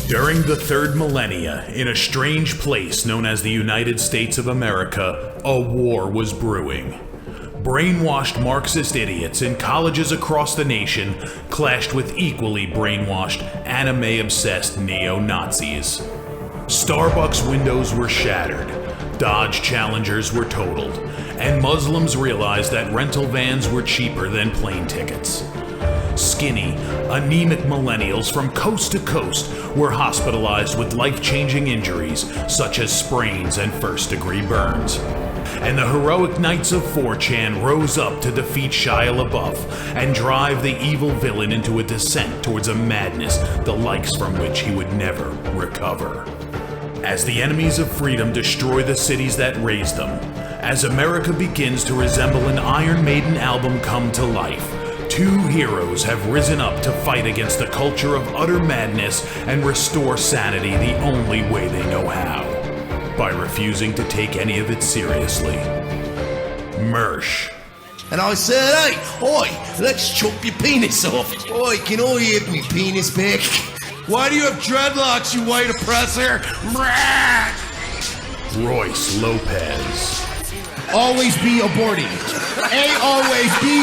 During the third millennia, in a strange place known as the United States of America, a war was brewing. Brainwashed Marxist idiots in colleges across the nation clashed with equally brainwashed, anime-obsessed neo-Nazis. Starbucks windows were shattered, Dodge Challengers were totaled, and Muslims realized that rental vans were cheaper than plane tickets. Skinny, anemic millennials from coast to coast were hospitalized with life-changing injuries such as sprains and first-degree burns. And the heroic knights of 4chan rose up to defeat Shia LaBeouf and drive the evil villain into a descent towards a madness the likes from which he would never recover. As the enemies of freedom destroy the cities that raised them, as America begins to resemble an Iron Maiden album come to life, two heroes have risen up to fight against the culture of utter madness and restore sanity the only way they know how, by refusing to take any of it seriously. Mersh. And I said, hey, oi, let's chop your penis off. Oi, can I have me penis back? Why do you have dreadlocks, you white oppressor? Royce Lopez. Always be aborting. Always be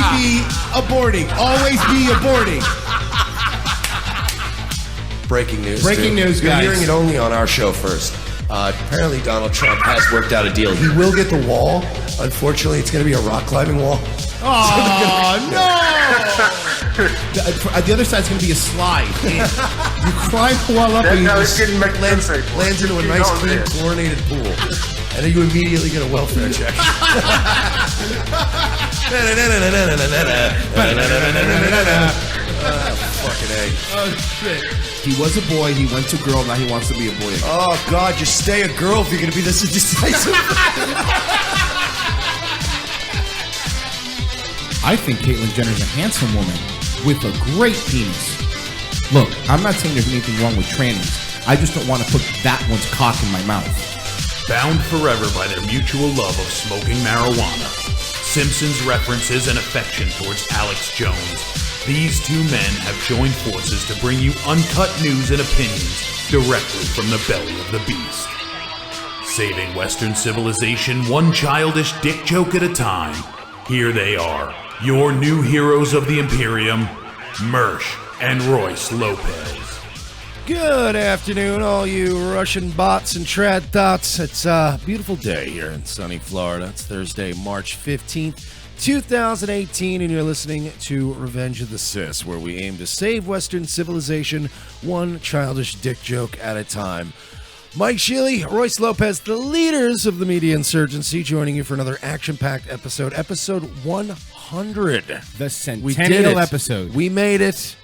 aborting. Always be aborting. Breaking news. Breaking news, You're guys. hearing it only on our show first. Apparently Donald Trump has worked out a deal. He will get the wall. Unfortunately, it's going to be a rock climbing wall. Oh, no! The other side's going to be a slide. You climb the wall up and you just Lands into a nice, clean, chlorinated pool. And then you immediately get a welfare check. Fucking A. Oh, shit. He was a boy, he went to girl, now he wants to be a boy again. Oh, God, just stay a girl if you're going to be this indecisive. I think Caitlyn Jenner's a handsome woman with a great penis. Look, I'm not saying there's anything wrong with trannies. I just don't want to put that one's cock in my mouth. Bound forever by their mutual love of smoking marijuana, Simpsons references and affection towards Alex Jones, these two men have joined forces to bring you uncut news and opinions directly from the belly of the beast. Saving Western civilization one childish dick joke at a time, here they are, your new heroes of the Imperium, Mersh and Royce Lopez. Good afternoon, all you Russian bots and trad thoughts. It's a beautiful day here in sunny Florida. It's Thursday, March 15th, 2018, and you're listening to Revenge of the Cis, where we aim to save Western civilization one childish dick joke at a time. Mike Shealy, Royce Lopez, the leaders of the media insurgency, joining you for another action-packed episode 100. The centennial We did it. episode. We made it.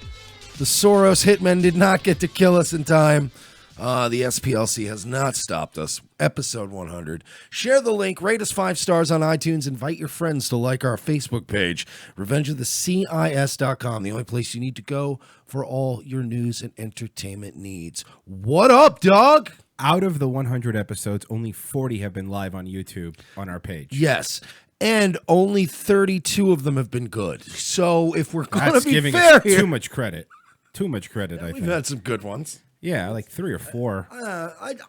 The Soros hitmen did not get to kill us in time. The SPLC has not stopped us. Episode 100. Share the link. Rate us 5 stars on iTunes. Invite your friends to like our Facebook page. RevengeOfTheCIS.com. The only place you need to go for all your news and entertainment needs. What up, dog? Out of the 100 episodes, only 40 have been live on YouTube on our page. Yes. And only 32 of them have been good. So if we're going to That's be giving fair us here, too much credit. Too much credit, I we've think. had some good ones. Yeah, like 3 or 4.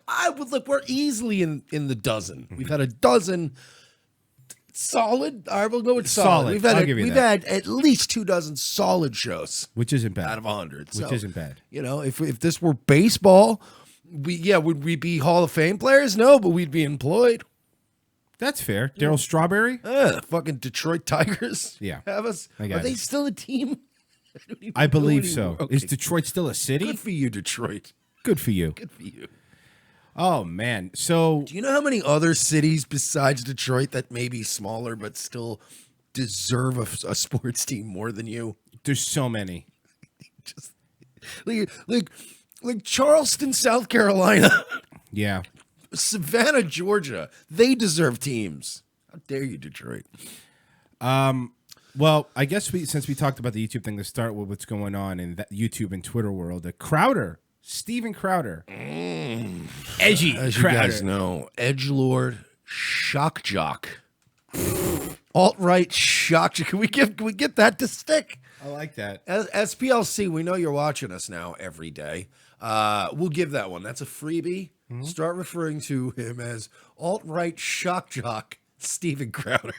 I would look. We're easily in the dozen. We've had a dozen solid. All right, we'll go with solid. Solid. I'll give you we've that. had at least 24 solid shows Which isn't bad. out of 100. Which So, isn't bad. You know, if this were baseball, would we be Hall of Fame players? No, but we'd be employed. That's fair. Daryl Strawberry? Fucking Detroit Tigers. Yeah. Have us. I got Are they it. still a team? don't even I know believe anymore. so. Okay. Is Detroit still a city? Good for you, Detroit. Good for you. Good for you. Oh, man. So, Do you know how many other cities besides Detroit that may be smaller but still deserve a sports team more than you? there's so many. Just like Charleston, South Carolina, Yeah. Savannah, Georgia. They deserve teams. How dare you, Detroit? Well, I guess since we talked about the YouTube thing, to start with what's going on in that YouTube and Twitter world, Steven Crowder. Edgy As Crowder. you guys know, edgelord, shock jock. Alt-right shock. Can we get that to stick? I like that. SPLC, we know you're watching us now every day. We'll give that one. That's a freebie. Start referring to him as alt-right shock jock Steven Crowder.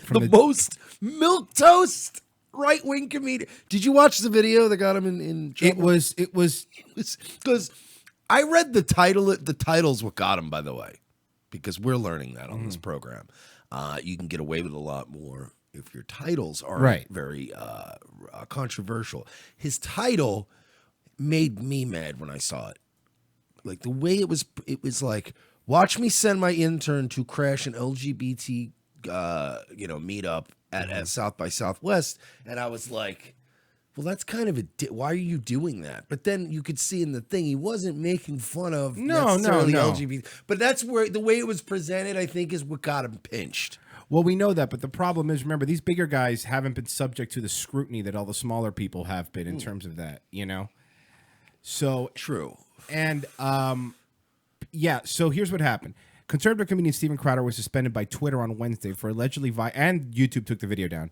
The most milquetoast right-wing comedian. Did you watch the video that got him in trouble? It was Because I read the title. The title's what got him, by the way, because we're learning that on this program. You can get away with a lot more if your titles aren't Right. very controversial. His title made me mad when I saw it. Like the way it was like, watch me send my intern to crash an LGBT, meetup at South by Southwest, and I was like, well, that's kind of why are you doing that? But then you could see in the thing he wasn't making fun of necessarily LGBT, but that's where the way it was presented, I think, is what got him pinched. Well, we know that, but the problem is, remember, these bigger guys haven't been subject to the scrutiny that all the smaller people have been in terms of that, So True. And so here's what happened. Conservative comedian Steven Crowder was suspended by Twitter on Wednesday for allegedly and YouTube took the video down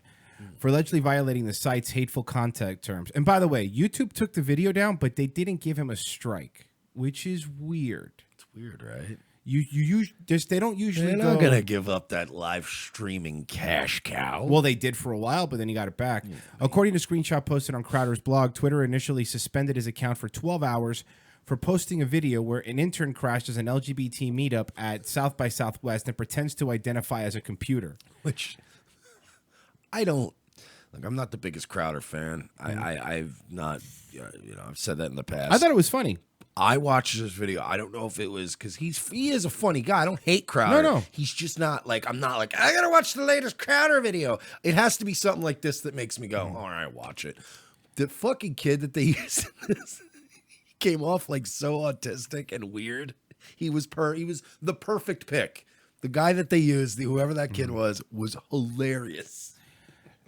for allegedly violating the site's hateful content terms. And by the way, YouTube took the video down, but they didn't give him a strike, which is weird. It's weird, right? They don't usually They're go. not gonna give up that live streaming cash cow. Well, they did for a while, but then he got it back. According to a screenshot posted on Crowder's blog, Twitter initially suspended his account for 12 hours for posting a video where an intern crashes an LGBT meetup at South by Southwest and pretends to identify as a computer. Which I don't. Like, I'm not the biggest Crowder fan. I've not, I've said that in the past. I thought it was funny. I watched this video. I don't know if it was because he is a funny guy. I don't hate Crowder. No. He's just not like, I'm not like, I gotta watch the latest Crowder video. It has to be something like this that makes me go, all right, watch it. The fucking kid that they used in this came off like so autistic and weird. He was the perfect pick. The guy that they used, whoever that kid was hilarious.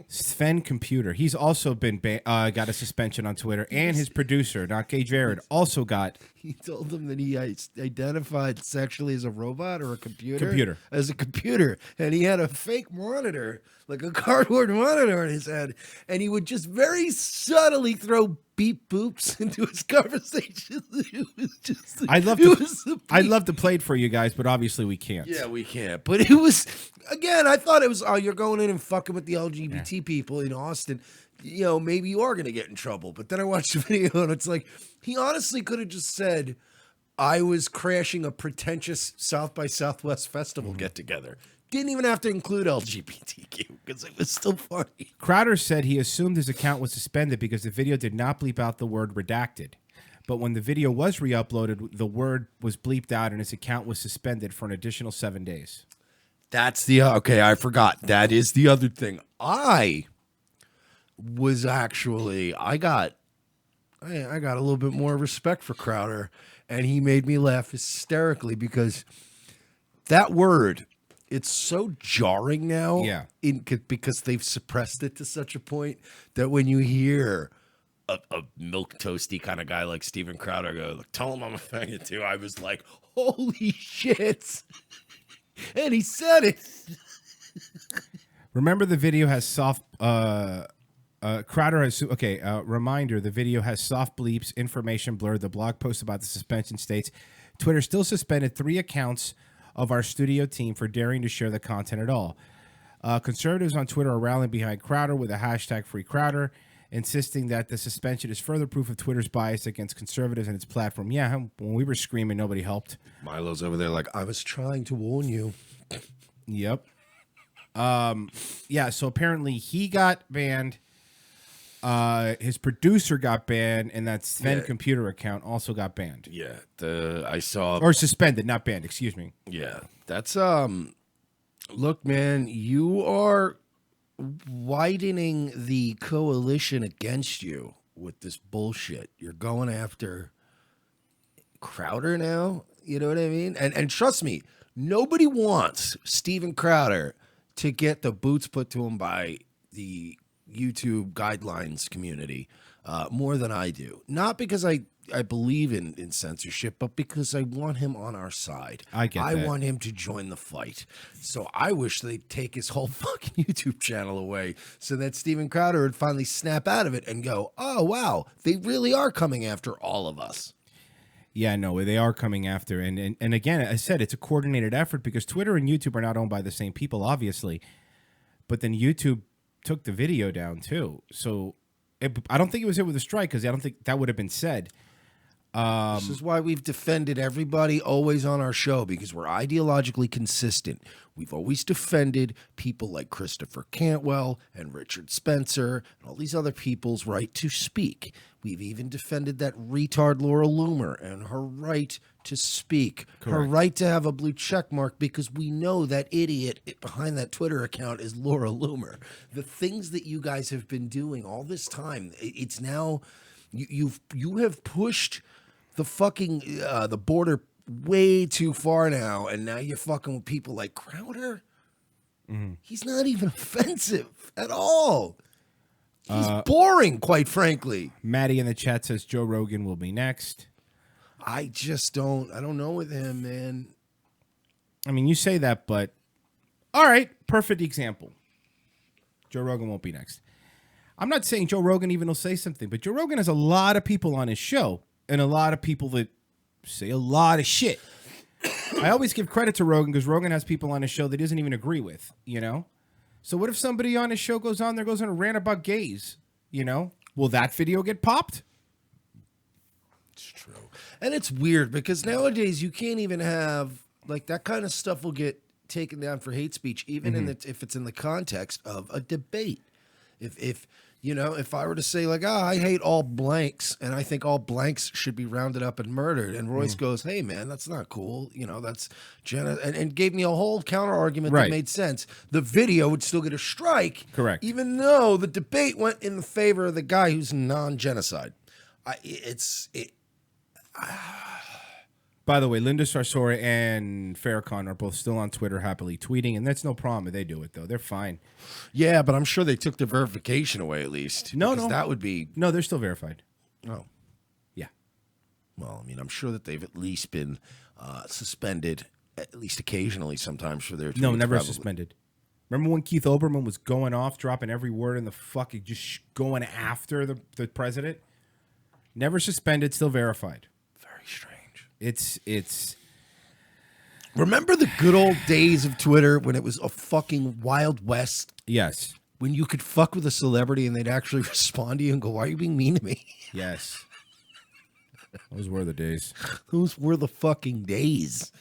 Sven Computer. He's also been got a suspension on Twitter, and his producer, not Gay Jared, also got. He told them that he identified sexually as a robot or a computer. As a computer. And he had a fake monitor, like a cardboard monitor on his head. And he would just very subtly throw beep boops into his conversation. It was just. I'd love to play it for you guys, but obviously we can't. Yeah, we can't. But it was, again, I thought it was, you're going in and fucking with the LGBT people in Austin. Maybe you are going to get in trouble. But then I watched the video and it's like, he honestly could have just said, I was crashing a pretentious South by Southwest festival get together. Didn't even have to include LGBTQ because it was still funny. Crowder said he assumed his account was suspended because the video did not bleep out the word redacted. But when the video was re-uploaded, the word was bleeped out and his account was suspended for an additional 7 days. That's okay, I forgot. That is the other thing. I got a little bit more respect for Crowder, and he made me laugh hysterically because that word, it's so jarring now. Yeah. Because they've suppressed it to such a point that when you hear a milk toasty kind of guy like Steven Crowder go, tell him I'm a faggot too, I was like, holy shit. And he said it. Remember, the video has soft. Crowder has reminder: the video has soft bleeps, information blurred. The blog post about the suspension states, Twitter still suspended 3 accounts of our studio team for daring to share the content at all. Conservatives on Twitter are rallying behind Crowder with a hashtag #FreeCrowder, insisting that the suspension is further proof of Twitter's bias against conservatives and its platform. Yeah, when we were screaming, nobody helped. Milo's over there like, I was trying to warn you. Yep. So apparently he got banned. His producer got banned, and that Sven Computer account also got banned. Yeah, I saw or suspended, not banned. Excuse me. Yeah, that's Look, man, you are widening the coalition against you with this bullshit. You're going after Crowder now. You know what I mean? And trust me, nobody wants Steven Crowder to get the boots put to him by the YouTube guidelines community more than I do. Not because I I believe in censorship, but because I want him on our side. I get I that. want him to join the fight. So I wish they'd take his whole fucking YouTube channel away so that Steven Crowder would finally snap out of it and go, oh, wow, they really are coming after all of us. Yeah, no, they are coming after. And again, I said it's a coordinated effort because Twitter and YouTube are not owned by the same people, obviously. But then YouTube took the video down too. So I don't think it was hit with a strike because I don't think that would have been said. This is why we've defended everybody always on our show, because we're ideologically consistent. We've always defended people like Christopher Cantwell and Richard Spencer and all these other people's right to speak. We've even defended that retard Laura Loomer and her right to speak, her right to have a blue check mark, because we know that idiot behind that Twitter account is Laura Loomer. The things that you guys have been doing all this time, it's now you have pushed the fucking the border way too far now, and now you're fucking with people like Crowder. He's not even offensive at all. He's boring, quite frankly. Maddie in the chat says Joe Rogan will be next. I don't know with him, man. I mean, you say that, but all right, perfect example. Joe Rogan won't be next. I'm not saying Joe Rogan even will say something, but Joe Rogan has a lot of people on his show and a lot of people that say a lot of shit. I always give credit to Rogan because Rogan has people on his show that he doesn't even agree with, you know? So what if somebody on his show goes on a rant about gays, you know? Will that video get popped? It's true. And it's weird because nowadays you can't even have, like, that kind of stuff will get taken down for hate speech, even if it's in the context of a debate. If you know, if I were to say, like, I hate all blanks and I think all blanks should be rounded up and murdered, and Royce goes, hey, man, that's not cool. You know, that's and gave me a whole counter argument that made sense. The video would still get a strike. Correct. Even though the debate went in the favor of the guy who's non-genocide. By the way, Linda Sarsour and Farrakhan are both still on Twitter happily tweeting, and that's no problem if they do it, though. They're fine. Yeah, but I'm sure they took the verification away at least. No. That would be... No, they're still verified. Oh. Yeah. Well, I mean, I'm sure that they've at least been suspended, at least occasionally sometimes for their tweets. No, never probably. suspended. Remember when Keith Olbermann was going off, dropping every word in the fucking, just going after the president? Never suspended, still verified. Very strange. It's Remember the good old days of Twitter when it was a fucking Wild West? yes. When you could fuck with a celebrity and they'd actually respond to you and go, why are you being mean to me? Yes. Those were the days. Those were the fucking days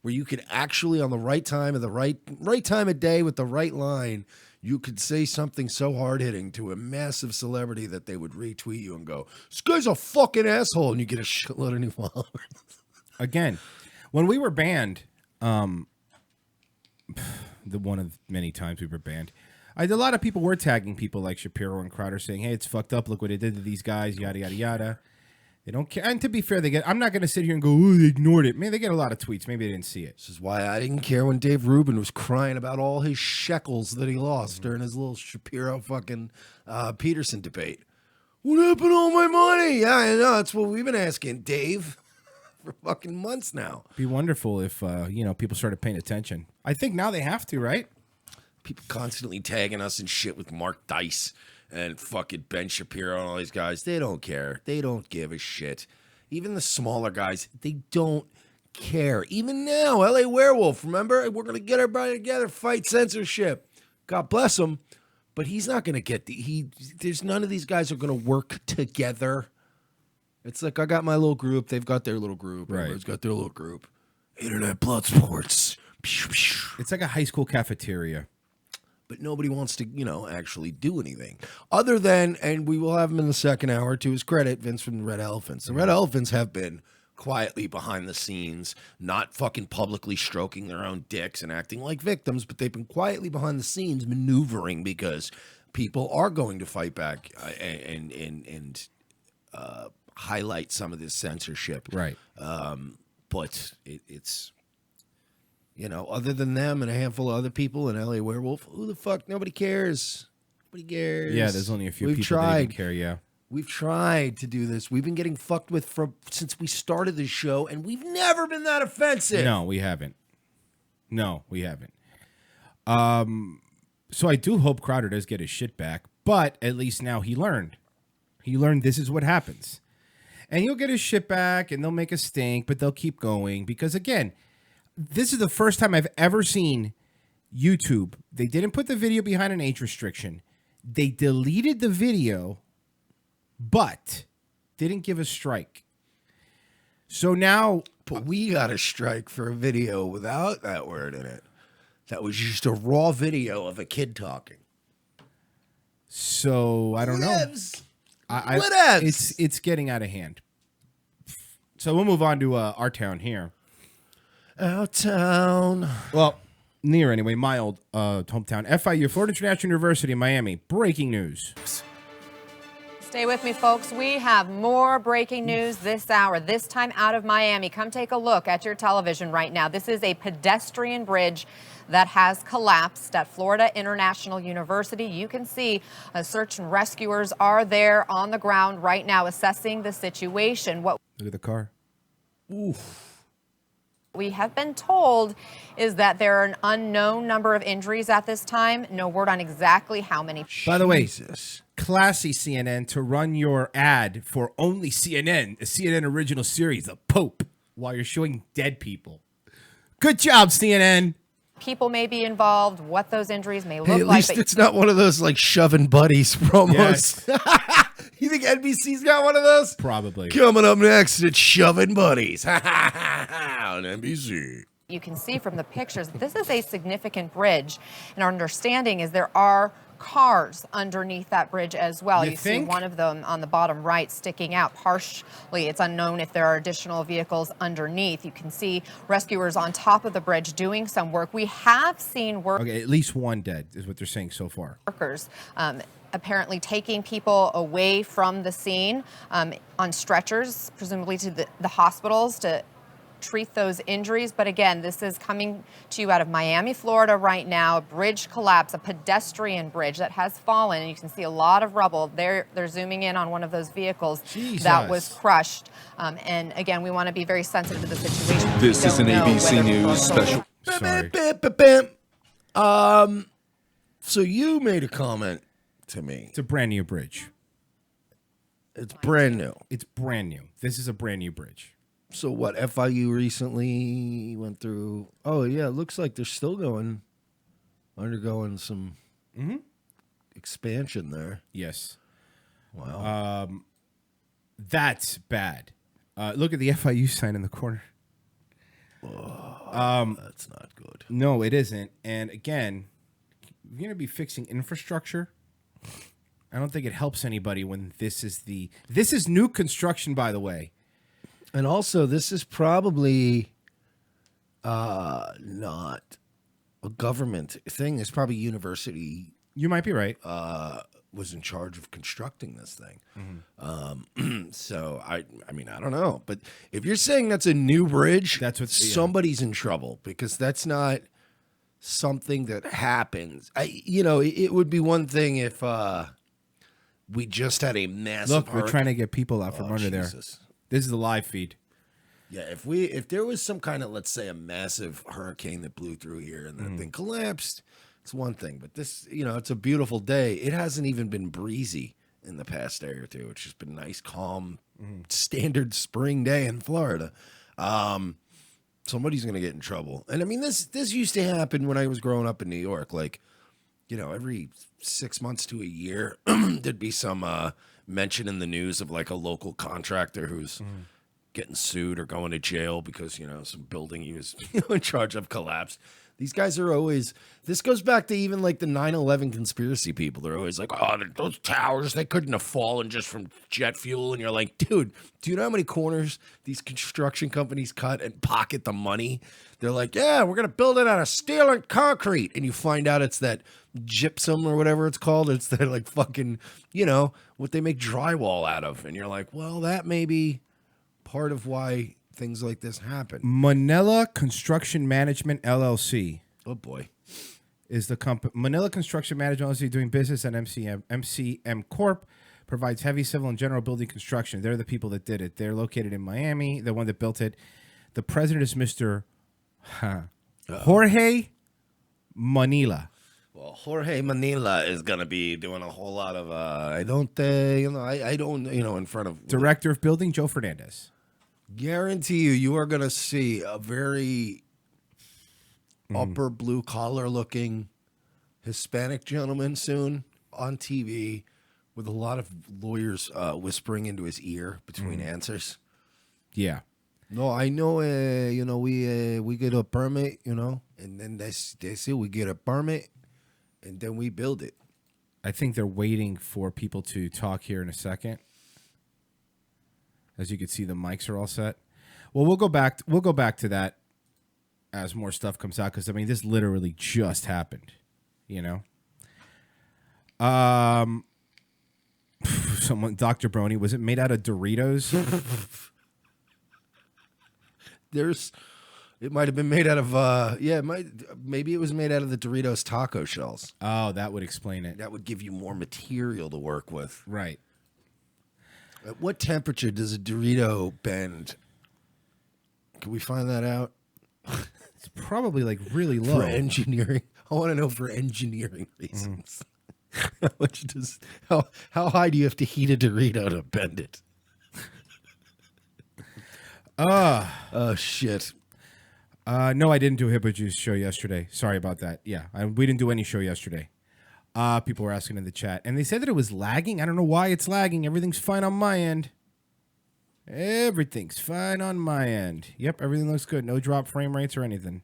where you could actually, on the right time of the right time of day with the right line, you could say something so hard-hitting to a massive celebrity that they would retweet you and go, this guy's a fucking asshole, and you get a shitload of new followers. Again, when we were banned, the one of many times we were banned, a lot of people were tagging people like Shapiro and Crowder saying, hey, it's fucked up. Look what it did to these guys, yada, yada, yada. They don't care. And to be fair, I'm not going to sit here and go, oh, they ignored it. Man, they get a lot of tweets. Maybe they didn't see it. This is why I didn't care when Dave Rubin was crying about all his shekels that he lost during his little Shapiro fucking Peterson debate. What happened to all my money? Yeah, I know. That's what we've been asking, Dave, for fucking months now. Be wonderful if, people started paying attention. I think now they have to, right? People constantly tagging us and shit with Mark Dice and fucking Ben Shapiro and all these guys. They don't care. They don't give a shit. Even the smaller guys, they don't care. Even now, LA Werewolf, remember? We're going to get everybody together, fight censorship. God bless him. But he's not going to get there's none of these guys are going to work together. It's like, I got my little group. They've got their little group. Right. Everybody's got their little group. Internet blood sports. It's like a high school cafeteria. But nobody wants to, actually do anything. Other than, and we will have him in the second hour, to his credit, Vince from the Red Elephants. The Red Elephants have been quietly behind the scenes, not fucking publicly stroking their own dicks and acting like victims, but they've been quietly behind the scenes maneuvering because people are going to fight back and highlight some of this censorship. Right. But it's... other than them and a handful of other people in LA Werewolf, who the fuck? Nobody cares. Nobody cares. Yeah, there's only a few We've people that tried. even care, yeah. We've tried to do this. We've been getting fucked with since we started the show, and we've never been that offensive. No, we haven't. No, we haven't. So I do hope Crowder does get his shit back, but at least now he learned. He learned this is what happens. And he'll get his shit back, and they'll make a stink, but they'll keep going. Because, again, this is the first time I've ever seen YouTube. They didn't put the video behind an age restriction. They deleted the video, but didn't give a strike. So now... But we got a strike for a video without that word in it. That was just a raw video of a kid talking. So, I don't know. Whatevs. It's getting out of hand. So we'll move on to our town here. Our town. Well, near anyway, my old hometown. FIU, Florida International University in Miami. Breaking news. Stay with me, folks. We have more breaking news this hour, this time out of Miami. Come take a look at your television right now. This is a pedestrian bridge that has collapsed at Florida International University. You can see search and rescuers are there on the ground right now assessing the situation. What Look at the car. Oof. we have been told is that there are an unknown number of injuries at this time. No word on exactly how many. By the way, Jesus. classy CNN to run your ad for only CNN, a CNN original series, The Pope, while you're showing dead people. Good job, CNN. People may be involved, what those injuries may look Hey, at like. least but it's not one of those like shoving buddies promos. You think NBC's got one of those? Probably. Coming up next, it's shoving buddies on NBC. you can see from the pictures, this is a significant bridge. And our understanding is there are cars underneath that bridge as well. You see think? one of them on the bottom right sticking out partially. It's unknown if there are additional vehicles underneath. You can see rescuers on top of the bridge doing some work. We have seen Okay, at least one dead is what they're saying so far. workers apparently taking people away from the scene on stretchers, presumably to the hospitals to treat those injuries. But again, this is coming to you out of Miami, Florida right now. A bridge collapse, a pedestrian bridge that has fallen, and you can see a lot of rubble. They're zooming in on one of those vehicles that was crushed. And again, we want to be very sensitive to the situation. This is an ABC News special. Sorry. So you made a comment to me. It's a brand new bridge. It's brand new. It's brand new. This is a brand new bridge. So what, FIU recently went through? Oh, yeah, it looks like they're still undergoing some expansion there. Yes. Wow. That's bad. Look at the FIU sign in the corner. That's not good. No, it isn't. And again, you're going to be fixing infrastructure. I don't think it helps anybody when this is new construction, by the way. And also, this is probably not a government thing. It's probably university You might be right. was in charge of constructing this thing. So I mean, I don't know, but if you're saying that's a new bridge, That's what- yeah. somebody's in trouble, because that's not something that happens. It would be one thing if we just had a massive. Look, we're trying to get people out from under there. Jesus. This is the live feed. Yeah, if there was some kind of, let's say, a massive hurricane that blew through here and that thing collapsed, it's one thing. But this, it's a beautiful day. It hasn't even been breezy in the past day or two. It's just been nice, calm, standard spring day in Florida. Somebody's gonna get in trouble. And I mean, this used to happen when I was growing up in New York. Like, every 6 months to a year, there'd be some mention in the news of like a local contractor who's getting sued or going to jail because some building he was in charge of collapsed. These guys are always, this goes back to even like the 9/11 conspiracy people. They're always like, oh, those towers, they couldn't have fallen just from jet fuel. And you're like, dude, do you know how many corners these construction companies cut and pocket the money? They're like, yeah, we're going to build it out of steel and concrete. And you find out it's that gypsum or whatever it's called. It's that like fucking, what they make drywall out of. And you're like, well, that may be part of why things like this happen. Manila Construction Management LLC Oh, boy. is the company. Manila Construction Management LLC doing business at MCM Corp. provides heavy civil and general building construction. They're the people that did it. They're located in Miami, the one that built it. The president is Mr. Jorge Manila. Well, Jorge Manila is going to be doing a whole lot of, I don't, in front of. Director of Building, Joe Fernandez. Guarantee you are going to see a very upper blue collar looking Hispanic gentleman soon on TV with a lot of lawyers whispering into his ear between answers. Yeah. No, I know, we get a permit, and then they say we get a permit and then we build it. I think they're waiting for people to talk here in a second. As you can see, the mics are all set. Well, we'll go back to that as more stuff comes out, because I mean, this literally just happened. Someone, Dr. Brony, was it made out of Doritos? It might have been made out of maybe it was made out of the Doritos taco shells. Oh, that would explain it. That would give you more material to work with. Right. At what temperature does a Dorito bend? Can we find that out? It's probably like really low. For engineering. I want to know for engineering reasons. How high do you have to heat a Dorito to bend it? Oh shit. No, I didn't do a Hippo Juice show yesterday. Sorry about that. Yeah, we didn't do any show yesterday. People were asking in the chat, and they said that it was lagging. I don't know why it's lagging. Everything's fine on my end. Everything's fine on my end. Yep, everything looks good. No drop frame rates or anything.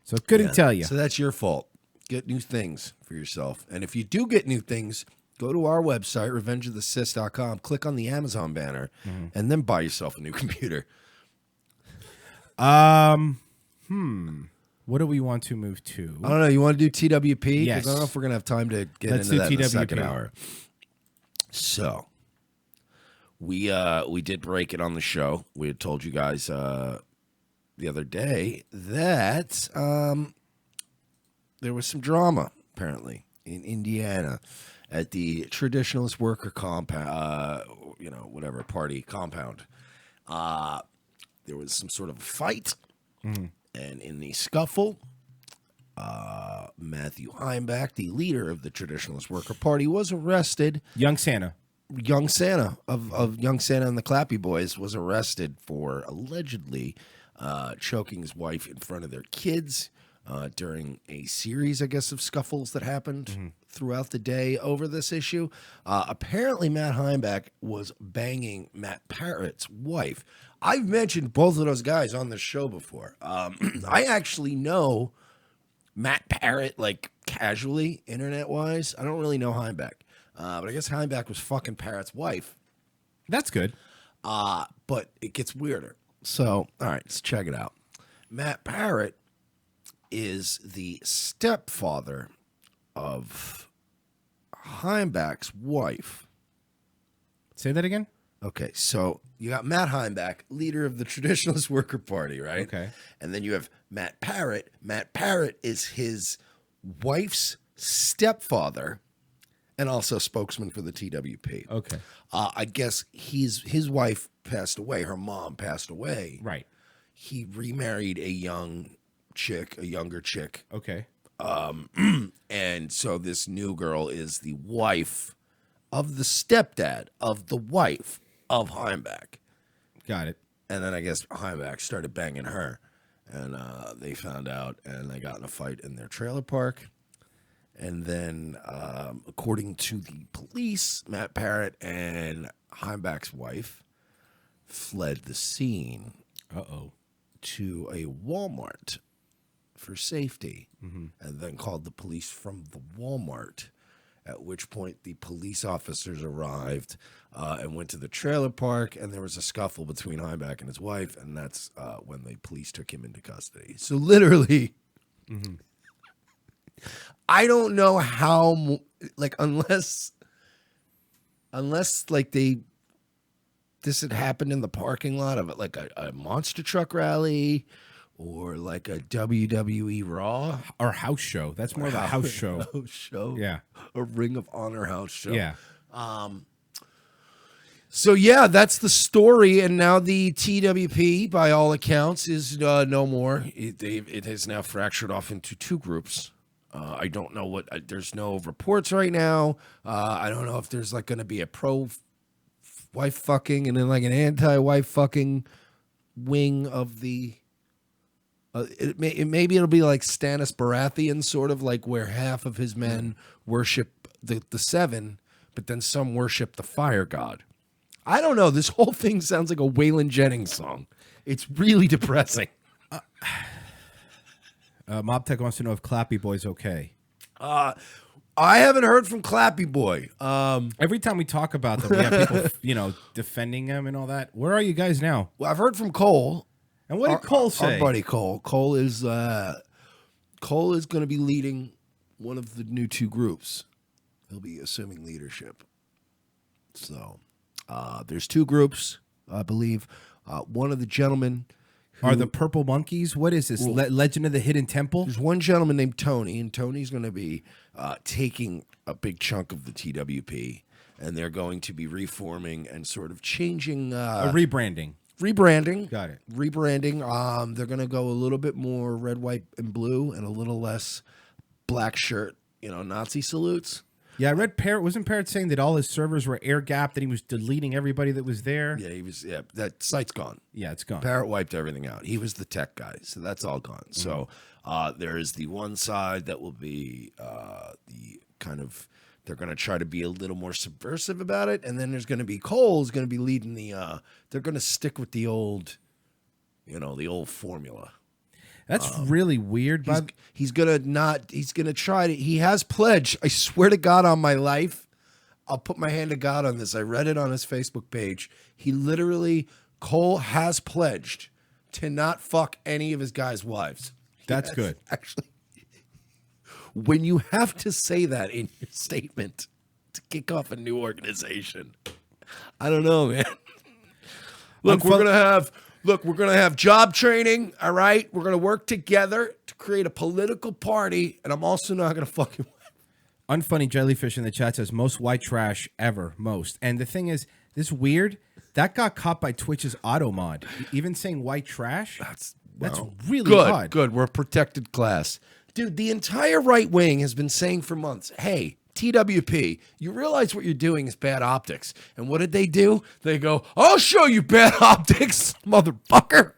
So couldn't tell you. So that's your fault. Get new things for yourself. And if you do get new things, go to our website, revengeofthesis.com, click on the Amazon banner, and then buy yourself a new computer. What do we want to move to? I don't know. You want to do TWP? Yes. I don't know if we're going to have time to get Let's into that do in the TWP. second hour. So, we did break it on the show. We had told you guys the other day that there was some drama, apparently, in Indiana at the Traditionalist Worker Compound, party compound. There was some sort of a fight. And in the scuffle, Matthew Heimbach, the leader of the Traditionalist Worker Party, was arrested. Young Santa. Young Santa of Young Santa and the Clappy Boys was arrested for allegedly choking his wife in front of their kids during a series, I guess, of scuffles that happened throughout the day over this issue. Apparently, Matt Heimbach was banging Matt Parrott's wife. I've mentioned both of those guys on the show before. I actually know Matt Parrott, like, casually, internet-wise. I don't really know Heimbach. But I guess Heimbach was fucking Parrott's wife. That's good. But it gets weirder. So, all right, let's check it out. Matt Parrott is the stepfather of Heimbach's wife. Say that again? Okay, so you got Matt Heimbach, leader of the Traditionalist Worker Party, right? Okay. And then you have Matt Parrott. Matt Parrott is his wife's stepfather and also spokesman for the TWP. Okay. I guess his wife passed away. Her mom passed away. Right. He remarried a younger chick. Okay. And so this new girl is the wife of the stepdad of the wife of Heimbach. Got it. And then I guess Heimbach started banging her. And they found out and they got in a fight in their trailer park. And then, according to the police, Matt Parrott and Heimbach's wife fled the scene to a Walmart for safety, and then called the police from the Walmart, at which point the police officers arrived and went to the trailer park, and there was a scuffle between Heimbach and his wife, and that's when the police took him into custody. So literally... I don't know how, like, unless like this had happened in the parking lot of like a monster truck rally or like a WWE Raw Or house show. That's more of a house show. house show, Yeah. a Ring of Honor house show. Yeah. So yeah, that's the story, and now the TWP, by all accounts, is no more. It has now fractured off into two groups. I don't know what. There's no reports right now. I don't know if there's like going to be a pro wife fucking and then like an anti wife fucking wing of the. Maybe it'll be like Stannis Baratheon, sort of like where half of his men worship the seven, but then some worship the fire god. I don't know. This whole thing sounds like a Waylon Jennings song. It's really depressing. Mob Tech wants to know if Clappy Boy's okay. I haven't heard from Clappy Boy. Every time we talk about them, we have people, defending him and all that. Where are you guys now? Well, I've heard from Cole. And what did Cole say? Our buddy Cole. Cole is going to be leading one of the new two groups. He'll be assuming leadership. So there's two groups, I believe. One of the gentlemen are the Purple Monkeys. What is this? Legend of the Hidden Temple? There's one gentleman named Tony, and Tony's going to be taking a big chunk of the TWP, and they're going to be reforming and sort of changing. A rebranding. Rebranding. Got it. Rebranding. They're going to go a little bit more red, white, and blue, and a little less black shirt, Nazi salutes. Yeah, I read Parrott. Wasn't Parrott saying that all his servers were air gapped and he was deleting everybody that was there? Yeah, he was. Yeah, that site's gone. Yeah, it's gone. Parrott wiped everything out. He was the tech guy, so that's all gone. Mm-hmm. So there is the one side that will be the kind of, they're going to try to be a little more subversive about it, and then there's going to be Cole's going to be leading the. They're going to stick with the old, the old formula. That's really weird. He's gonna try to. He has pledged. I swear to God on my life, I'll put my hand to God on this. I read it on his Facebook page. Cole has pledged to not fuck any of his guys' wives. That's good. Actually, when you have to say that in your statement to kick off a new organization, I don't know, man. Look, we're gonna have job training, all right? We're gonna work together to create a political party, and I'm also not gonna fucking. Unfunny Jellyfish in the chat says most white trash ever, most. And the thing is, this weird that got caught by Twitch's auto mod. Even saying white trash, that's really odd. Good, we're a protected class, dude. The entire right wing has been saying for months, "Hey, TWP, you realize what you're doing is bad optics." And what did they do? They go, "I'll show you bad optics, motherfucker."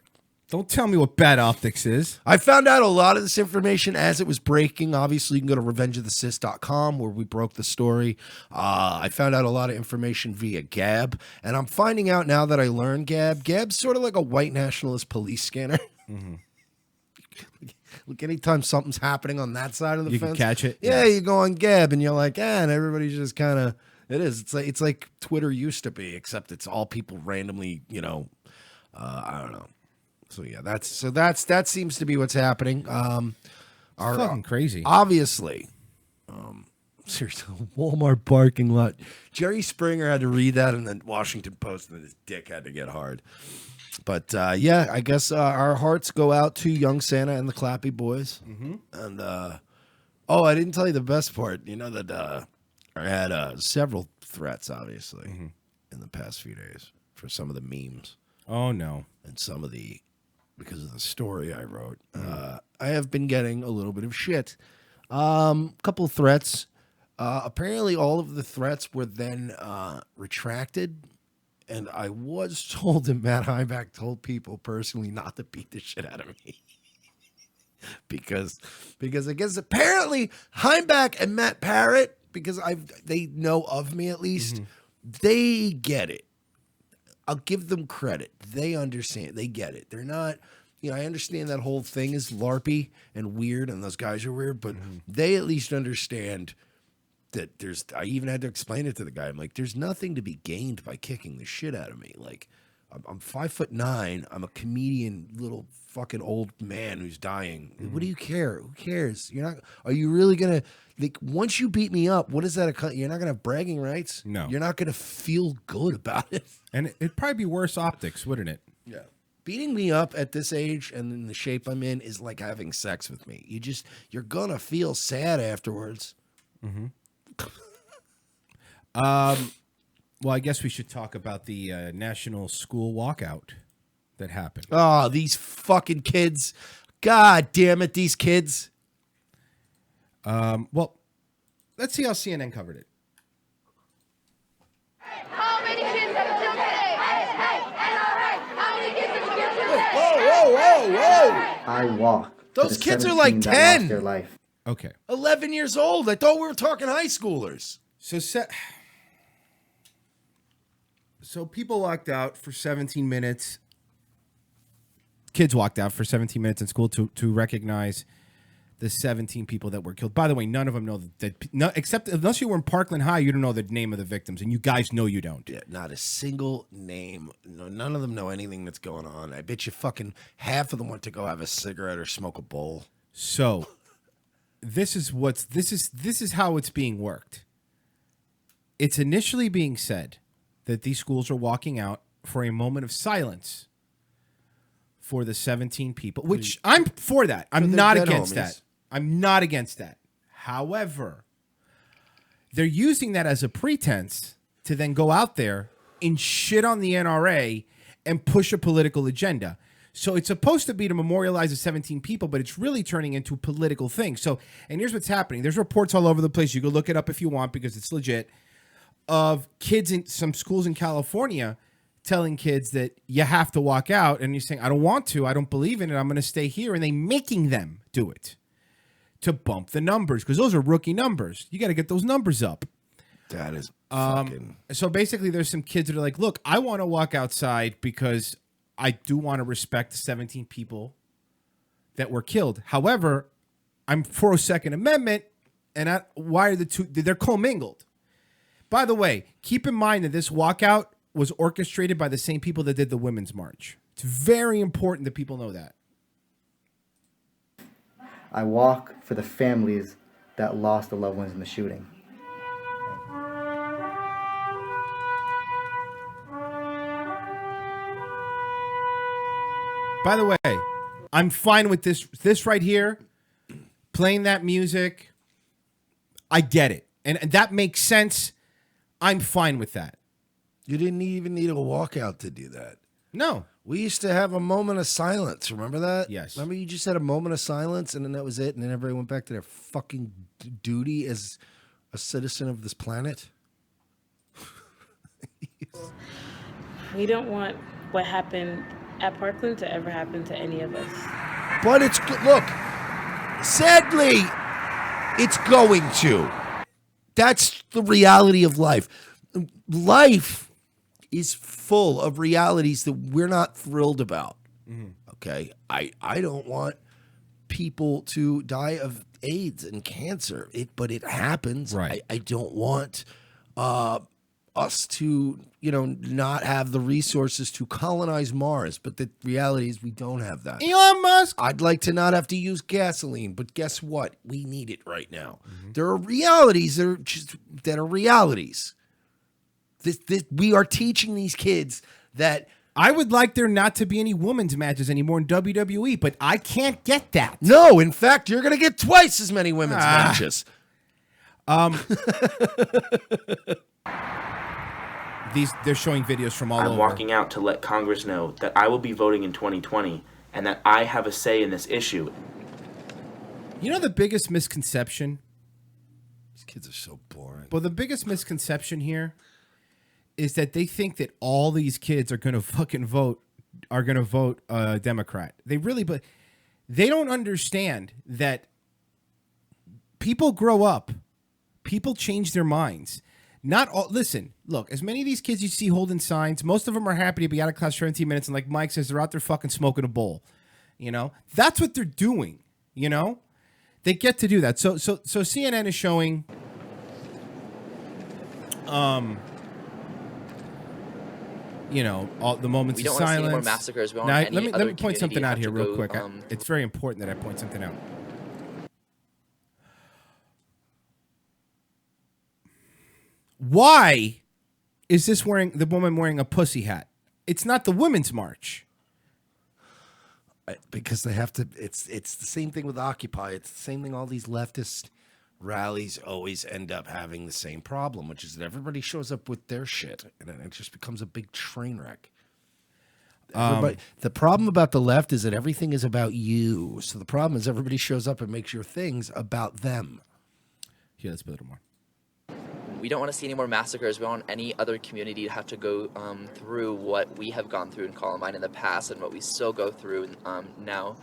Don't tell me what bad optics is. I found out a lot of this information as it was breaking. Obviously, you can go to revengeofthecis.com where we broke the story. I found out a lot of information via Gab. And I'm finding out now that I learned Gab. Gab's sort of like a white nationalist police scanner. Mm-hmm. Look, anytime something's happening on that side of the fence, you can catch it. Yeah, you go on Gab and you're like, and everybody's just kind of, it is. It's like Twitter used to be, except it's all people randomly, I don't know. So yeah, that seems to be what's happening. Fucking crazy. Obviously, seriously, Walmart parking lot. Jerry Springer had to read that in the Washington Post, and his dick had to get hard. But yeah, I guess our hearts go out to Young Santa and the Clappy Boys. Mm-hmm. And I didn't tell you the best part. You know that I had several threats, obviously, in the past few days for some of the memes. Oh no! And some of the, because of the story I wrote, I have been getting a little bit of shit. Couple of threats. Apparently, all of the threats were then retracted. And I was told that Matt Heimbach told people personally not to beat the shit out of me. because I guess apparently Heimbach and Matt Parrott, because they know of me at least, they get it. I'll give them credit. They understand. They get it. They're not, I understand that whole thing is LARPy and weird and those guys are weird, but they at least understand that I even had to explain it to the guy. I'm like, there's nothing to be gained by kicking the shit out of me. Like, I'm 5'9". I'm a comedian, little fucking old man who's dying. What do you care? Who cares? Are you really going to, like, once you beat me up, what is that? You're not going to have bragging rights? No. You're not going to feel good about it. And it'd probably be worse optics, wouldn't it? Yeah. Beating me up at this age and in the shape I'm in is like having sex with me. You're going to feel sad afterwards. Well, I guess we should talk about the national school walkout that happened. Oh, these fucking kids. God damn it, these kids. Well, let's see how CNN covered it. How many kids have killed today? NRA! How many kids have killed today? Whoa. I walk. for Those the kids are like 17 that 10. lost their life. Okay. 11 years old. I thought we were talking high schoolers. So people walked out for 17 minutes. Kids walked out for 17 minutes in school to recognize the 17 people that were killed. By the way, none of them know except unless you were in Parkland High, you don't know the name of the victims, and you guys know you don't. Yeah, not a single name. No, none of them know anything that's going on. I bet you fucking half of them went to go have a cigarette or smoke a bowl. So this is how it's being worked. It's initially being said that these schools are walking out for a moment of silence for the 17 people, which I'm for that. I'm not against that. I'm not against that. However, they're using that as a pretense to then go out there and shit on the NRA and push a political agenda. So it's supposed to be to memorialize the 17 people, but it's really turning into a political thing. So, and here's what's happening. There's reports all over the place. You can look it up if you want because it's legit, of kids in some schools in California telling kids that you have to walk out, and you're saying, I don't want to, I don't believe in it, I'm going to stay here, and they making them do it to bump the numbers, because those are rookie numbers. You got to get those numbers up. That is fucking... So basically there's some kids that are like, look, I want to walk outside because I do want to respect the 17 people that were killed. However, I'm for a Second Amendment, and why are the two, they're commingled. By the way, keep in mind that this walkout was orchestrated by the same people that did the Women's March. It's very important that people know that. I walk for the families that lost their loved ones in the shooting. By the way, I'm fine with this right here, playing that music. I get it. And that makes sense. I'm fine with that. You didn't even need a walkout to do that. No. We used to have a moment of silence. Remember that? Yes. Remember you just had a moment of silence and then that was it, and then everybody went back to their fucking duty as a citizen of this planet? We don't want what happened at Parkland to ever happen to any of us. But it's good. Look, sadly, it's going to. That's the reality of life. Life is full of realities that we're not thrilled about. Okay? I don't want people to die of AIDS and cancer, but it happens. Right. I don't want us to, not have the resources to colonize Mars, but the reality is we don't have that. Elon Musk. I'd like to not have to use gasoline, but guess what? We need it right now. There are realities that are realities. We are teaching these kids that I would like there not to be any women's matches anymore in WWE, but I can't get that. no, in fact, you're going to get twice as many women's matches. They're showing videos from all over. I'm walking out to let Congress know that I will be voting in 2020 and that I have a say in this issue. You know the biggest misconception? These kids are so boring. Well, the biggest misconception here is that they think that all these kids are going to fucking vote Democrat. But they don't understand that people grow up, people change their minds. Not all. Listen, look, as many of these kids you see holding signs, most of them are happy to be out of class for 17 minutes, and like Mike says, they're out there fucking smoking a bowl. That's what they're doing. They get to do that. So CNN is showing all the moments We don't of want to see any silence. more massacres. We don't Now, want any let other me point something community out here have real to quick. go, It's very important that I point something out. Why is the woman wearing a pussy hat? It's not the Women's March. Because they have to. It's the same thing with Occupy. It's the same thing all these leftists rallies always end up having the same problem, which is that everybody shows up with their shit, and then it just becomes a big train wreck. The problem about the left is that everything is about you. So the problem is everybody shows up and makes your things about them. Here, let's put a little more. We don't want to see any more massacres. We don't want any other community to have to go through what we have gone through in Columbine in the past and what we still go through now.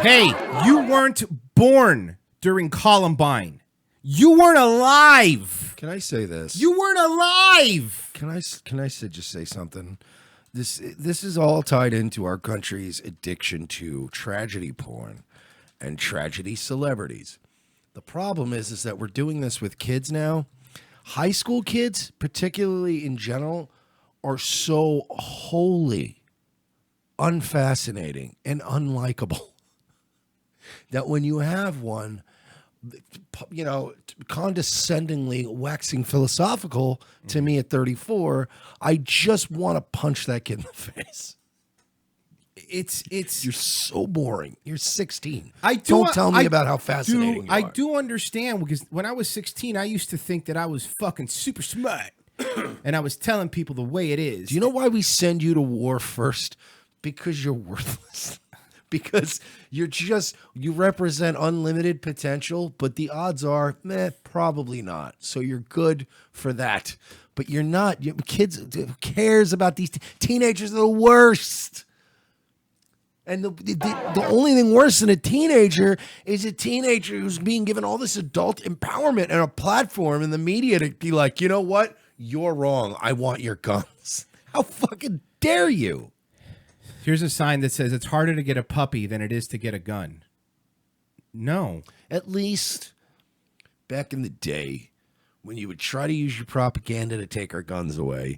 Hey, you weren't born during Columbine. You weren't alive. Can I say this? You weren't alive. Can I just say something? This is all tied into our country's addiction to tragedy porn and tragedy celebrities. The problem is that we're doing this with kids now. High school kids, particularly in general, are so wholly unfascinating and unlikable that when you have one, you know, condescendingly waxing philosophical to me at 34, I just want to punch that kid in the face. You're so boring. You're 16. Don't tell me about how fascinating you are. I do understand, because when I was 16, I used to think that I was fucking super smart. And I was telling people the way it is. Do you know why we send you to war first? Because you're worthless. Because you represent unlimited potential, but the odds are, probably not. So you're good for that. But you're not. Kids, who cares about these teenagers? Are the worst. And the only thing worse than a teenager is a teenager who's being given all this adult empowerment and a platform in the media to be like, you know what? You're wrong. I want your guns. How fucking dare you? Here's a sign that says it's harder to get a puppy than it is to get a gun. No. At least back in the day, when you would try to use your propaganda to take our guns away,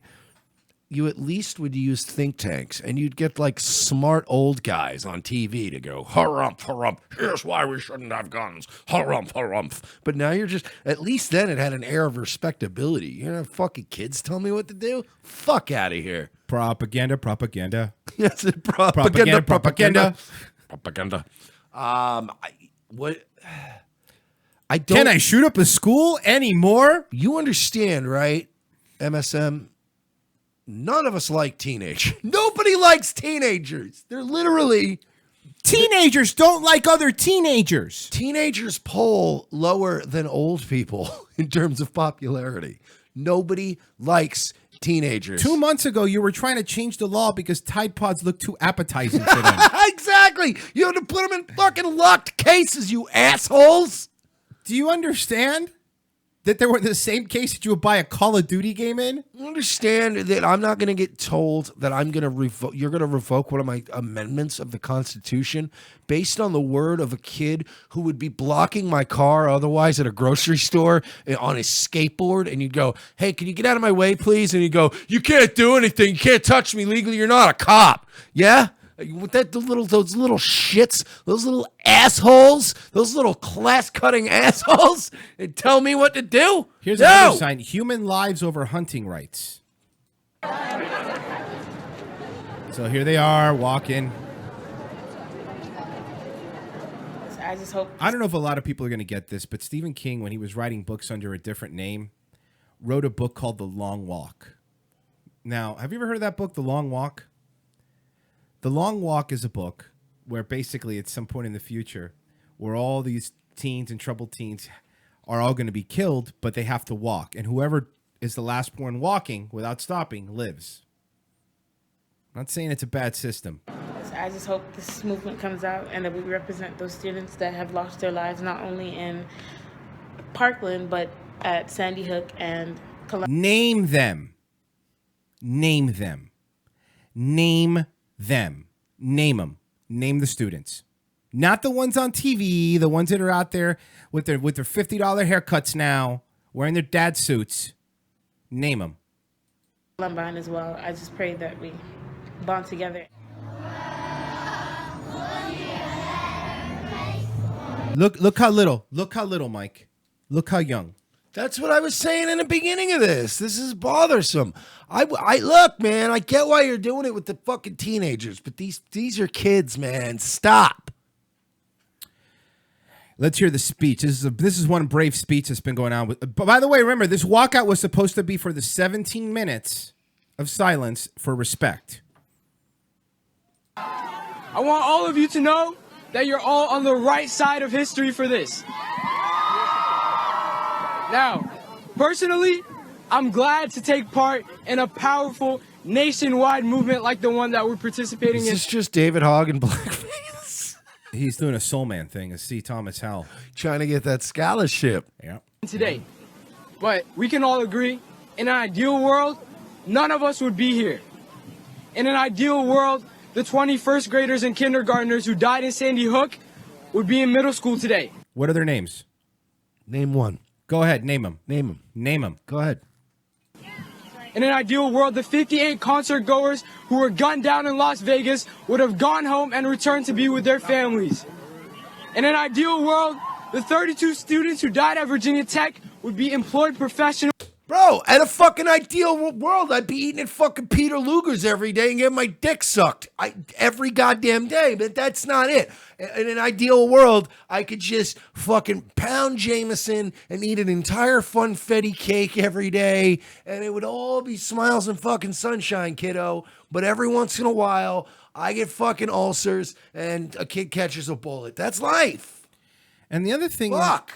you at least would use think tanks, and you'd get like smart old guys on TV to go, harumph, harumph, here's why we shouldn't have guns, harumph, harumph. But now you're just, at least then it had an air of respectability. You're gonna have fucking kids tell me what to do? Fuck out of here. Propaganda, propaganda. Yes, propaganda, propaganda. Propaganda. Can I shoot up a school anymore? You understand, right, MSM? None of us like teenagers. Nobody likes teenagers. They're literally... Teenagers don't like other teenagers. Teenagers poll lower than old people in terms of popularity. Nobody likes teenagers. 2 months ago, you were trying to change the law because Tide Pods look too appetizing for them. Exactly. You have to put them in fucking locked cases, you assholes. Do you understand that there were the same case that you would buy a Call of Duty game in? Understand that I'm not going to get told that I'm going to revoke. You're going to revoke one of my amendments of the Constitution based on the word of a kid who would be blocking my car otherwise at a grocery store on his skateboard, and you'd go, "Hey, can you get out of my way, please?" And you go, "You can't do anything. You can't touch me legally. You're not a cop." Yeah. With that, those little shits, those little assholes, those little class-cutting assholes, and tell me what to do? Here's another sign: human lives over hunting rights. So here they are walking. I just hope. I don't know if a lot of people are going to get this, but Stephen King, when he was writing books under a different name, wrote a book called The Long Walk. Now, have you ever heard of that book, The Long Walk? The Long Walk is a book where basically at some point in the future where all these teens and troubled teens are all going to be killed, but they have to walk. And whoever is the last one walking without stopping lives. I'm not saying it's a bad system. I just hope this movement comes out and that we represent those students that have lost their lives not only in Parkland, but at Sandy Hook and Columbia. Name them. Name them. Name them. Name them. Name the students. Not the ones on TV, the ones that are out there with their $50 haircuts now, wearing their dad suits. Name them. Columbine as well. I just pray that we bond together. Look how little. Look how little, Mike. Look how young. That's what I was saying in the beginning of this. This is bothersome. I look, man, I get why you're doing it with the fucking teenagers, but these are kids, man. Stop. Let's hear the speech. This is one brave speech that's been going on. But by the way, remember, this walkout was supposed to be for the 17 minutes of silence for respect. I want all of you to know that you're all on the right side of history for this. Now, personally, I'm glad to take part in a powerful nationwide movement like the one that we're participating in. Is this just David Hogg in blackface? He's doing a Soul Man thing as C. Thomas Howell. Trying to get that scholarship. Yeah. Today. But we can all agree, in an ideal world, none of us would be here. In an ideal world, the 21st graders and kindergartners who died in Sandy Hook would be in middle school today. What are their names? Name one. Go ahead, name them. Name them. Name them. Go ahead. In an ideal world, the 58 concert goers who were gunned down in Las Vegas would have gone home and returned to be with their families. In an ideal world, the 32 students who died at Virginia Tech would be employed professionals. Bro, at a fucking ideal world, I'd be eating at fucking Peter Luger's every day and getting my dick sucked every goddamn day, but that's not it. In an ideal world, I could just fucking pound Jameson and eat an entire funfetti cake every day, and it would all be smiles and fucking sunshine, kiddo. But every once in a while, I get fucking ulcers and a kid catches a bullet. That's life. And the other thing... Fuck.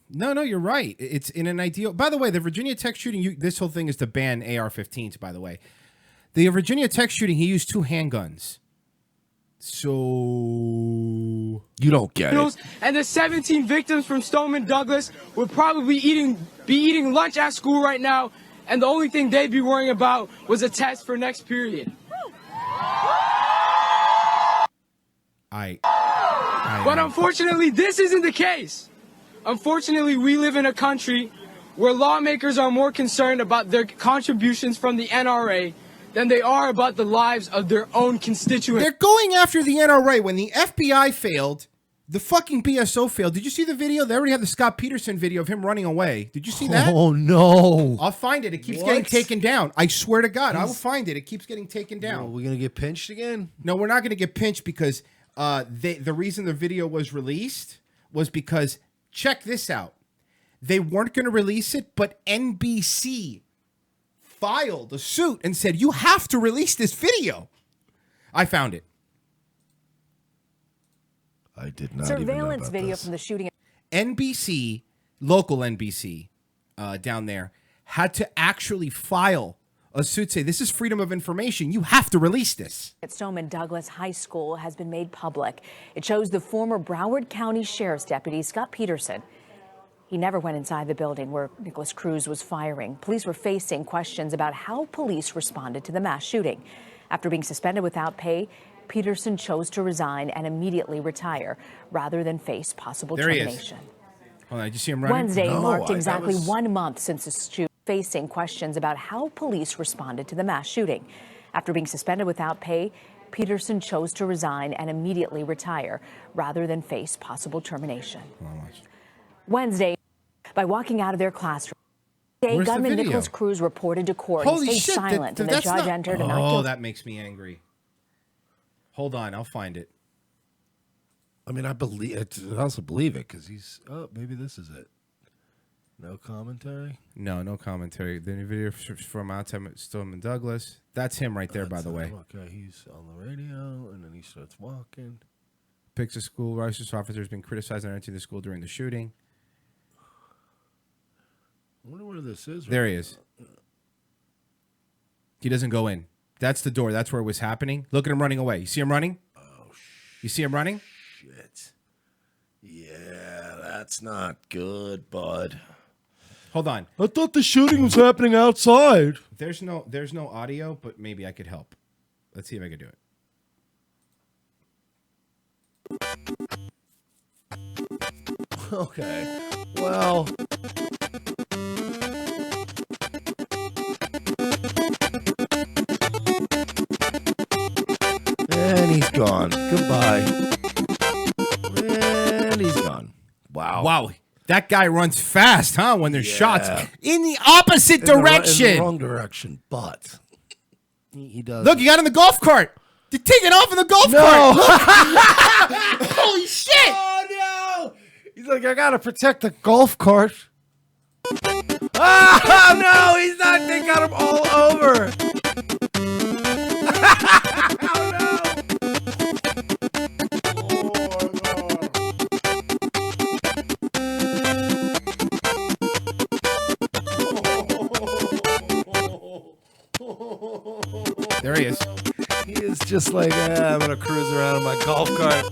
No, you're right. It's in an ideal... By the way, the Virginia Tech shooting, this whole thing is to ban AR-15s, by the way. The Virginia Tech shooting, he used 2 handguns. So... You don't get it. And the 17 victims from Stoneman Douglas would probably be eating lunch at school right now, and the only thing they'd be worrying about was a test for next period. But unfortunately, this isn't the case. Unfortunately, we live in a country where lawmakers are more concerned about their contributions from the NRA than they are about the lives of their own constituents. They're going after the NRA. When the FBI failed, the fucking BSO failed. Did you see the video? They already have the Scott Peterson video of him running away. Did you see that? Oh, no. I'll find it. It keeps getting taken down. I swear to God, I will find it. It keeps getting taken down. Are we going to get pinched again? No, we're not going to get pinched because the reason the video was released was because... Check this out. They weren't going to release it, but NBC filed a suit and said, you have to release this video. I found it. I did not Surveillance video from the shooting. NBC, local NBC down there, had to actually file a suit, say, this is freedom of information. You have to release this. At Stoneman Douglas High School has been made public. It shows the former Broward County Sheriff's Deputy, Scott Peterson. He never went inside the building where Nicholas Cruz was firing. Police were facing questions about how police responded to the mass shooting. After being suspended without pay, Peterson chose to resign and immediately retire rather than face possible termination. Hold on, did you see him running? Wednesday marked exactly 1 month since the shooting, facing questions about how police responded to the mass shooting. After being suspended without pay, Peterson chose to resign and immediately retire rather than face possible termination. Wednesday, by walking out of their classroom, gunman Nicholas Cruz reported to court and stayed silent, and the judge entered an Oh, that makes me angry. Hold on, I'll find it. I mean, I also believe it because he's... Oh, maybe this is it. No commentary? No commentary. The video from outside Stoneman Douglas. That's him right there, by the way. Okay, he's on the radio, and then he starts walking. Picks a school. Righteous officer has been criticized on entering the school during the shooting. I wonder where this is. There he is. He doesn't go in. That's the door. That's where it was happening. Look at him running away. You see him running? Oh, you see him running? Shit. Yeah, that's not good, bud. Hold on. I thought the shooting was happening outside. There's no audio, but maybe I could help. Let's see if I can do it. Okay. Well. And he's gone. Goodbye. And he's gone. Wow. Wow. That guy runs fast, huh? When there's shots in the opposite direction. In the wrong direction, but he does. Look, he got in the golf cart. They're taking off in the golf cart. Holy shit! Oh no! He's like, I gotta protect the golf cart. Oh no, he's not. They got him all over. Oh no. There he is. He is just like, I'm gonna cruise around in my golf cart.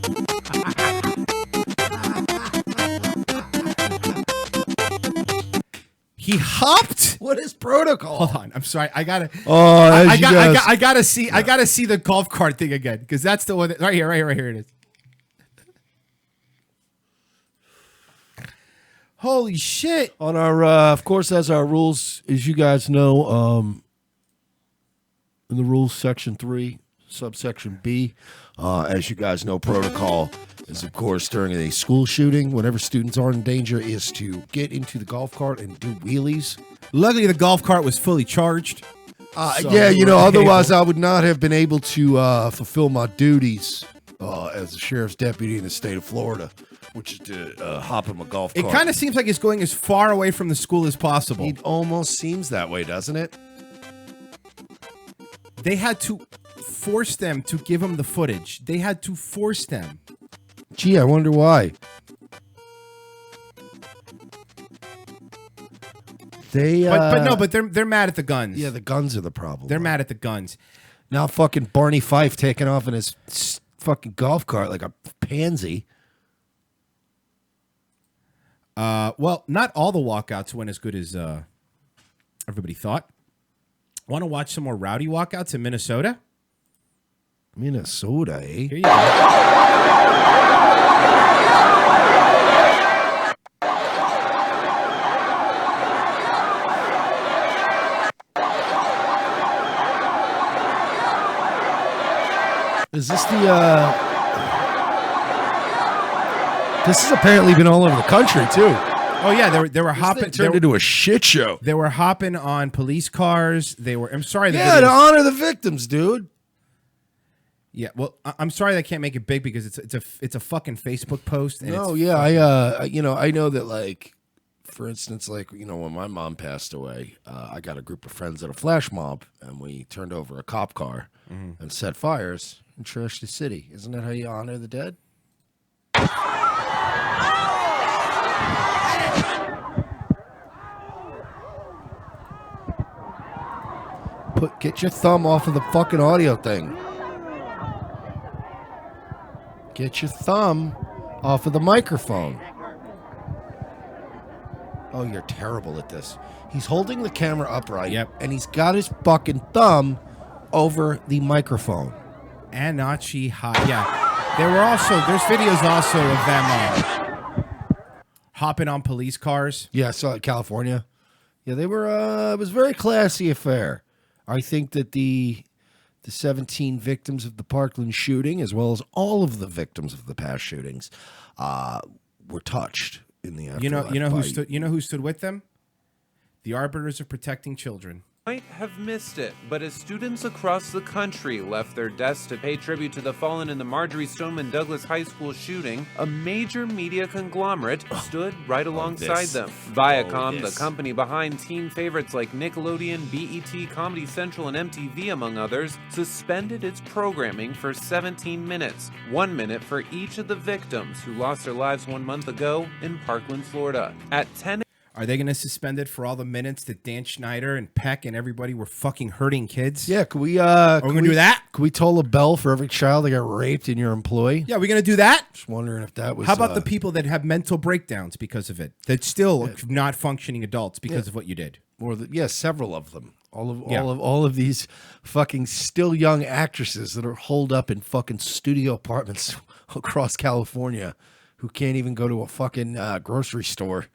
He hopped. What is protocol? Hold on. I'm sorry. I gotta. Oh, I gotta see. I gotta see the golf cart thing again because that's the one that, right here. It is. Holy shit! On our, of course, as our rules, as you guys know, in the rules, section 3, subsection B, as you guys know, protocol is, of course, during a school shooting, whenever students are in danger, is to get into the golf cart and do wheelies. Luckily, the golf cart was fully charged. So yeah, otherwise I would not have been able to fulfill my duties as a sheriff's deputy in the state of Florida, which is to hop in my golf cart. It kind of seems like it's going as far away from the school as possible. It almost seems that way, doesn't it? They had to force them to give them the footage. They had to force them. Gee, I wonder why. They, but they're mad at the guns. Yeah, the guns are the problem. They're mad at the guns. Now fucking Barney Fife taking off in his fucking golf cart like a pansy. Well, not all the walkouts went as good as everybody thought. Want to watch some more rowdy walkouts in Minnesota? Minnesota, eh? Here you go. Is this the, this has apparently been all over the country, too. Oh, yeah, they were hopping. Turned into a shit show. They were hopping on police cars. They were, I'm sorry. Yeah, to honor the victims, dude. Yeah, well, I'm sorry I can't make it big because it's a fucking Facebook post. And No, it's yeah, fucking, I know that, like, for instance, like, when my mom passed away, I got a group of friends at a flash mob, and we turned over a cop car and set fires and trashed the city. Isn't that how you honor the dead? Get your thumb off of the fucking audio thing. Get your thumb off of the microphone. Oh, you're terrible at this. He's holding the camera upright, and he's got his fucking thumb over the microphone. And Nachi hot. Yeah. There were also, there's videos also of them hopping on police cars. Yeah, I saw it in California. Yeah, they were, it was a very classy affair. I think that the 17 victims of the Parkland shooting, as well as all of the victims of the past shootings, were touched in the afterlife. You know who stood with them? The Arbiters of Protecting Children. Might have missed it, but as students across the country left their desks to pay tribute to the fallen in the Marjory Stoneman Douglas High School shooting, a major media conglomerate stood right alongside them. Viacom, the company behind teen favorites like Nickelodeon, BET, Comedy Central, and MTV, among others, suspended its programming for 17 minutes, 1 minute for each of the victims who lost their lives 1 month ago in Parkland, Florida. At 10. Are they going to suspend it for all the minutes that Dan Schneider and Peck and everybody were fucking hurting kids? Yeah, can we Are we going to do that? Can we toll a bell for every child that got raped in your employee? Yeah, we're going to do that? Just wondering if that was... How about the people that have mental breakdowns because of it? That still not functioning adults because of what you did? Or several of them. All of these fucking still young actresses that are holed up in fucking studio apartments across California who can't even go to a fucking grocery store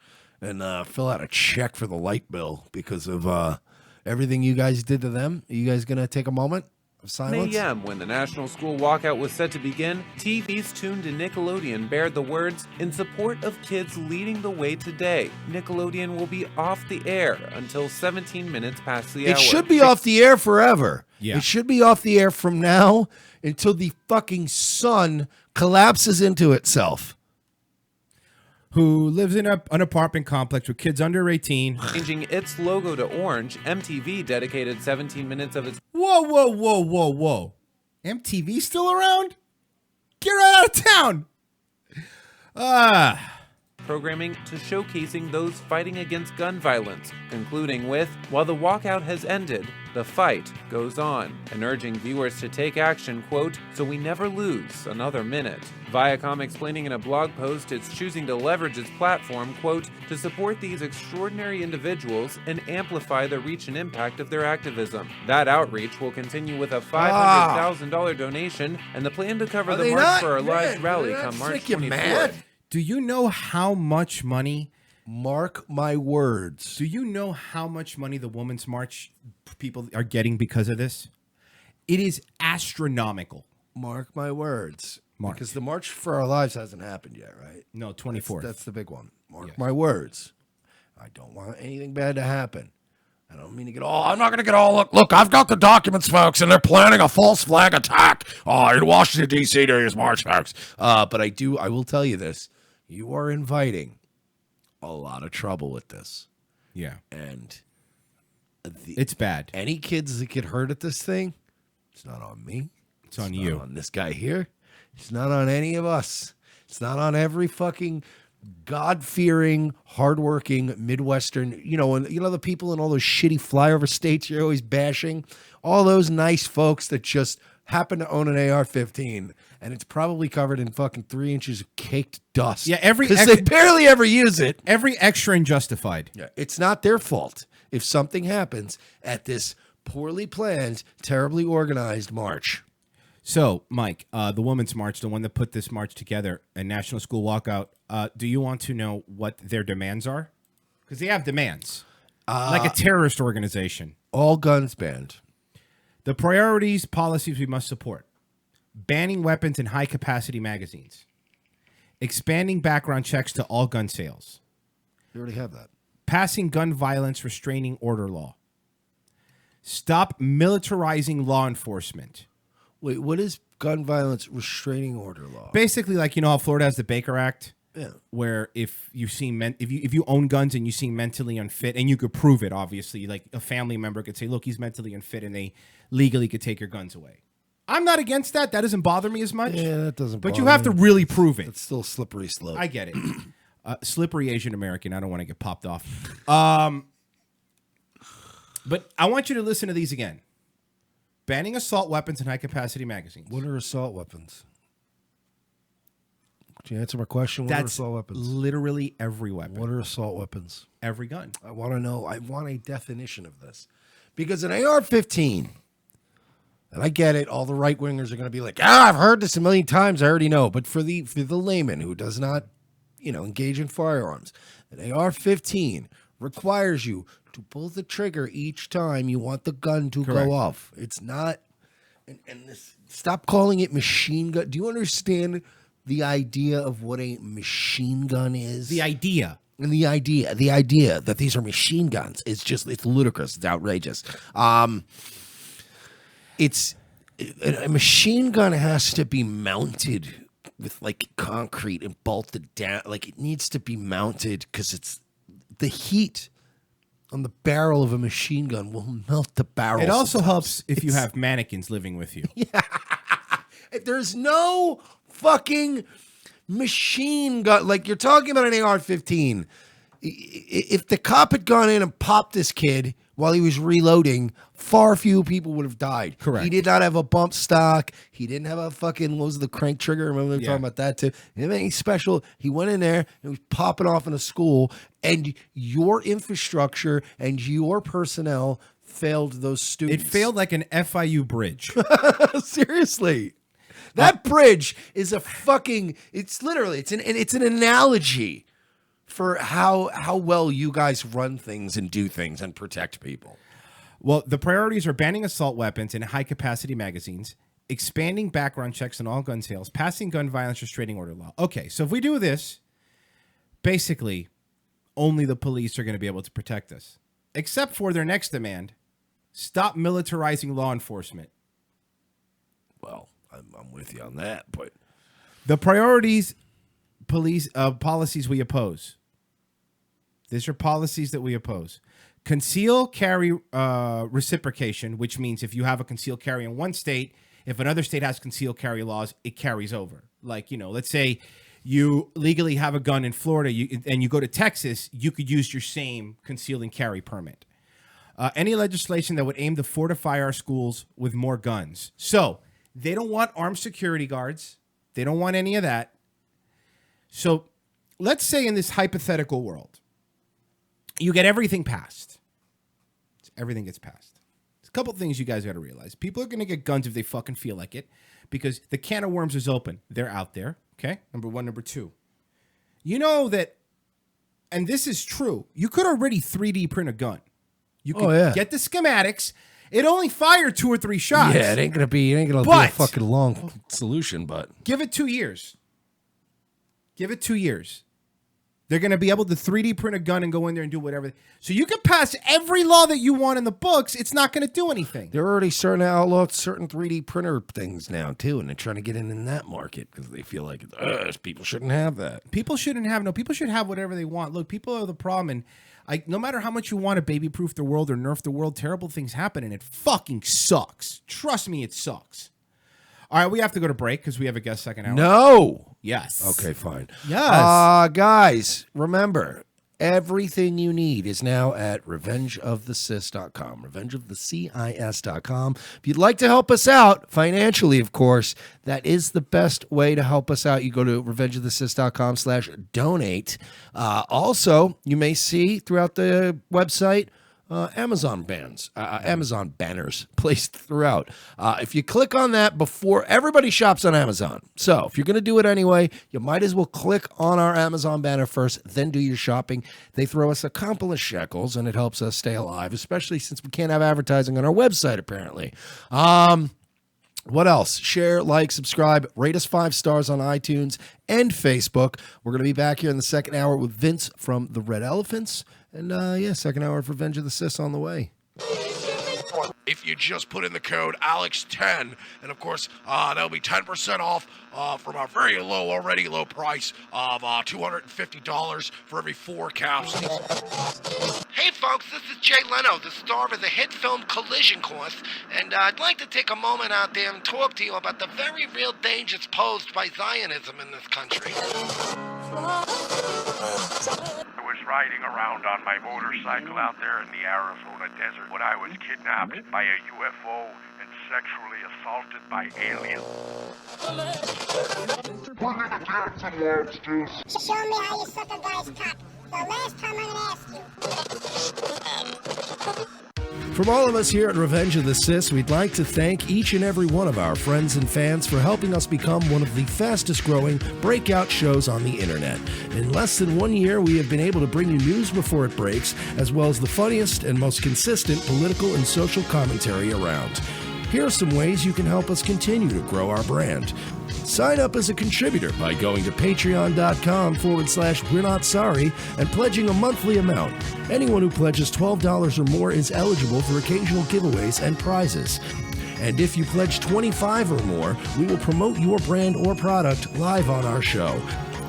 and fill out a check for the light bill because of everything you guys did to them. Are you guys going to take a moment of silence? 10 a.m. when the National School Walkout was set to begin, TVs tuned to Nickelodeon bared the words, "In support of kids leading the way today, Nickelodeon will be off the air until 17 minutes past the hour." It should be off the air forever. Yeah. It should be off the air from now until the fucking sun collapses into itself. who lives in an apartment complex with kids under 18. Changing its logo to orange, MTV dedicated 17 minutes of its Whoa. MTV still around? Get right out of town. programming to showcasing those fighting against gun violence, concluding with, "While the walkout has ended, the fight goes on," and urging viewers to take action, quote, "so we never lose another minute." Viacom explaining in a blog post it's choosing to leverage its platform, quote, "to support these extraordinary individuals and amplify the reach and impact of their activism." That outreach will continue with a $500,000 donation and the plan to cover the March for Our Lives rally come March 24th. Do you know how much money? Mark my words. Do you know how much money the Women's March people are getting because of this? It is astronomical. Mark my words. Mark. Because the March for Our Lives hasn't happened yet, right? No, 24th. That's the big one. Mark Yes. my words. I don't want anything bad to happen. I don't mean to get all. I'm not going to get all. Look, I've got the documents, folks, and they're planning a false flag attack in Washington, D.C. during this March, folks. But I will tell you this. You are inviting a lot of trouble with this. Yeah. And it's bad. Any kids that get hurt at this thing, it's not on me. It's on not you. on this guy here. It's not on any of us. It's not on every fucking God-fearing, hardworking Midwestern, and the people in all those shitty flyover states you're always bashing, all those nice folks that just happen to own an AR-15, and it's probably covered in fucking 3 inches of caked dust. Yeah, because they barely ever use it. Every extra and justified. Yeah, it's not their fault if something happens at this poorly planned, terribly organized march. So, Mike, the Women's March, the one that put this march together, a national school walkout, do you want to know what their demands are? Because they have demands. Like a terrorist organization. All guns banned. The priorities, policies we must support. Banning weapons in high-capacity magazines. Expanding background checks to all gun sales. You already have that. Passing gun violence restraining order law. Stop militarizing law enforcement. Wait, what is gun violence restraining order law? Basically, like, how Florida has the Baker Act? Yeah. Where if you see if you own guns and you seem mentally unfit, and you could prove it, obviously, like a family member could say, look, he's mentally unfit, and they legally could take your guns away. I'm not against that. That doesn't bother me as much. Yeah, that doesn't But bother you have to me. really prove it. It's still a slippery slope. I get it. Slippery Asian American. I don't want to get popped off. But I want you to listen to these again. Banning assault weapons in high-capacity magazines. What are assault weapons? Can you answer my question? What are That's assault weapons? literally every weapon. What are assault weapons? Every gun. I want to know. I want a definition of this. Because an AR-15, and I get it, all the right-wingers are going to be like, I've heard this a million times, I already know. But for the layman who does not, engage in firearms, an AR-15 requires you to pull the trigger each time you want the gun to go off. It's not, and this, stop calling it machine gun. Do you understand the idea of what a machine gun is? The idea. And the idea that these are machine guns is just, it's ludicrous. It's outrageous. It's a machine gun has to be mounted with like concrete and bolted down. Like it needs to be mounted because it's the heat on the barrel of a machine gun will melt the barrel. It also helps if you have mannequins living with you. Yeah. There's no fucking machine gun. Like you're talking about an AR-15. If the cop had gone in and popped this kid while he was reloading, far few people would have died. Correct. He did not have a bump stock. He didn't have a fucking, what was the crank trigger? Remember they were talking about that too? He didn't have anything special. He went in there and was popping off in a school, and your infrastructure and your personnel failed those students. It failed like an FIU bridge. Seriously. That bridge is a fucking, it's literally, it's an analogy for how well you guys run things and do things and protect people. Well, the priorities are banning assault weapons in high-capacity magazines, expanding background checks on all gun sales, passing gun violence restraining order law. Okay, so if we do this, basically, only the police are going to be able to protect us. Except for their next demand, stop militarizing law enforcement. Well, I'm with you on that, but the priorities policies we oppose. These are policies that we oppose. Conceal carry reciprocation, which means if you have a concealed carry in one state, if another state has concealed carry laws, it carries over. Like, let's say you legally have a gun in Florida and you go to Texas, you could use your same concealed and carry permit. Any legislation that would aim to fortify our schools with more guns. So they don't want armed security guards. They don't want any of that. So let's say in this hypothetical world, you get everything passed. Everything gets passed. There's a couple things you guys got to realize. People are going to get guns if they fucking feel like it because the can of worms is open. They're out there. Okay. Number one. Number two, you know that, and this is true, you could already 3D print a gun. You could get the schematics. It only fired 2 or 3 shots. Yeah, it ain't gonna be a fucking long solution, but give it 2 years. Give it 2 years. They're going to be able to 3D print a gun and go in there and do whatever. So you can pass every law that you want in the books. It's not going to do anything. They're already starting to outlaw certain 3D printer things now, too. And they're trying to get in that market because they feel like people shouldn't have that. People shouldn't have. No, people should have whatever they want. Look, people are the problem. And no matter how much you want to baby-proof the world or nerf the world, terrible things happen. And it fucking sucks. Trust me, it sucks. All right, we have to go to break because we have a guest second hour. No. Yes. Okay, fine. Yes. Guys, remember, everything you need is now at revengeofthecis.com, revengeofthecis.com. If you'd like to help us out financially, of course, that is the best way to help us out. You go to revengeofthecis.com/donate. Also, you may see throughout the website Amazon banners placed throughout. If you click on that before, everybody shops on Amazon. So if you're going to do it anyway, you might as well click on our Amazon banner first, then do your shopping. They throw us a couple of shekels and it helps us stay alive, especially since we can't have advertising on our website, apparently. What else? Share, like, subscribe, rate us 5 stars on iTunes and Facebook. We're going to be back here in the second hour with Vince from the Red Elephants. And second hour of Revenge of the Cis on the way. If you just put in the code ALEX10, and of course, that'll be 10% off from our very already low price of $250 for every 4 capsules. Hey folks, this is Jay Leno, the star of the hit film Collision Course, and I'd like to take a moment out there and talk to you about the very real dangers posed by Zionism in this country. I was riding around on my motorcycle out there in the Arizona desert when I was kidnapped by a UFO and sexually assaulted by aliens. Show me how you suck a guy's cock. The last time I'm gonna ask you. From all of us here at Revenge of the Cis, we'd like to thank each and every one of our friends and fans for helping us become one of the fastest growing breakout shows on the internet. In less than 1 year, we have been able to bring you news before it breaks, as well as the funniest and most consistent political and social commentary around. Here are some ways you can help us continue to grow our brand. Sign up as a contributor by going to patreon.com/We're Not Sorry and pledging a monthly amount. Anyone who pledges $12 or more is eligible for occasional giveaways and prizes. And if you pledge $25 or more, we will promote your brand or product live on our show.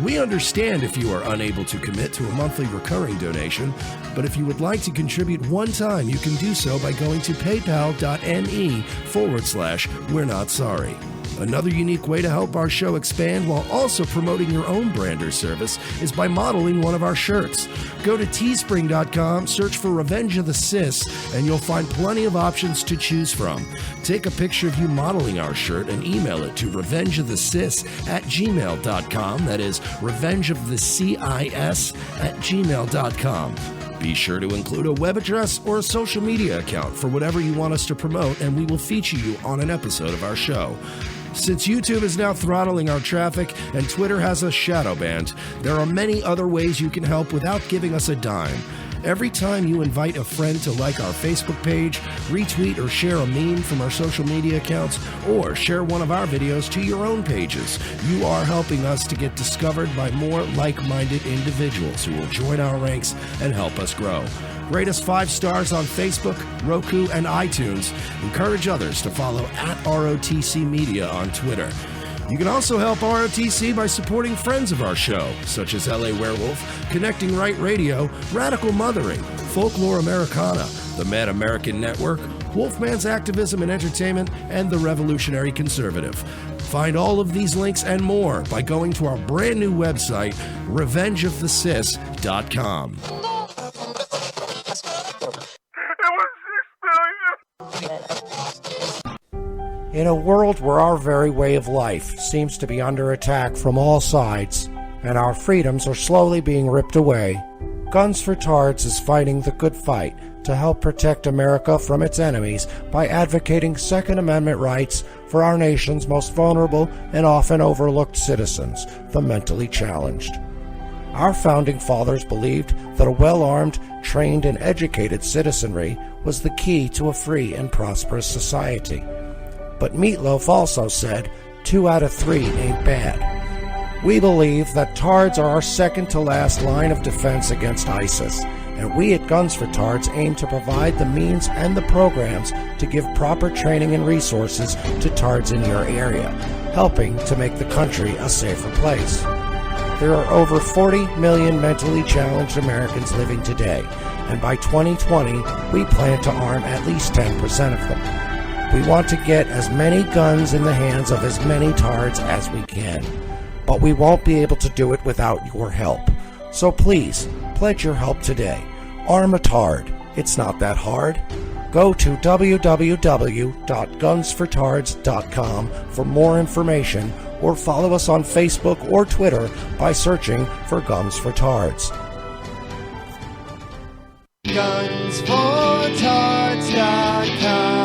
We understand if you are unable to commit to a monthly recurring donation, but if you would like to contribute one time, you can do so by going to paypal.me/We're Not Sorry. Another unique way to help our show expand while also promoting your own brand or service is by modeling one of our shirts. Go to teespring.com, search for Revenge of the Cis, and you'll find plenty of options to choose from. Take a picture of you modeling our shirt and email it to revengeofthecis@gmail.com. That is revengeofthecis@gmail.com. Be sure to include a web address or a social media account for whatever you want us to promote, and we will feature you on an episode of our show. Since YouTube is now throttling our traffic and Twitter has us shadow banned, there are many other ways you can help without giving us a dime. Every time you invite a friend to like our Facebook page, retweet or share a meme from our social media accounts, or share one of our videos to your own pages, you are helping us to get discovered by more like-minded individuals who will join our ranks and help us grow. Rate us 5 stars on Facebook, Roku, and iTunes. Encourage others to follow @ROTC Media on Twitter. You can also help ROTC by supporting friends of our show, such as LA Werewolf, Connecting Right Radio, Radical Mothering, Folklore Americana, the Mad American Network, Wolfman's Activism and Entertainment, and the Revolutionary Conservative. Find all of these links and more by going to our brand new website, revengeofthesis.com. In a world where our very way of life seems to be under attack from all sides, and our freedoms are slowly being ripped away, Guns for Tards is fighting the good fight to help protect America from its enemies by advocating Second Amendment rights for our nation's most vulnerable and often overlooked citizens, the mentally challenged. Our founding fathers believed that a well-armed, trained, and educated citizenry was the key to a free and prosperous society. But Meatloaf also said, 2 out of 3 ain't bad. We believe that Tards are our second-to-last line of defense against ISIS, and we at Guns for Tards aim to provide the means and the programs to give proper training and resources to Tards in your area, helping to make the country a safer place. There are over 40 million mentally challenged Americans living today, and by 2020, we plan to arm at least 10% of them. We want to get as many guns in the hands of as many Tards as we can, but we won't be able to do it without your help. So please, pledge your help today. Arm a Tard. It's not that hard. Go to www.gunsfortards.com for more information, or follow us on Facebook or Twitter by searching for Guns for Tards. Gunsfortards.com.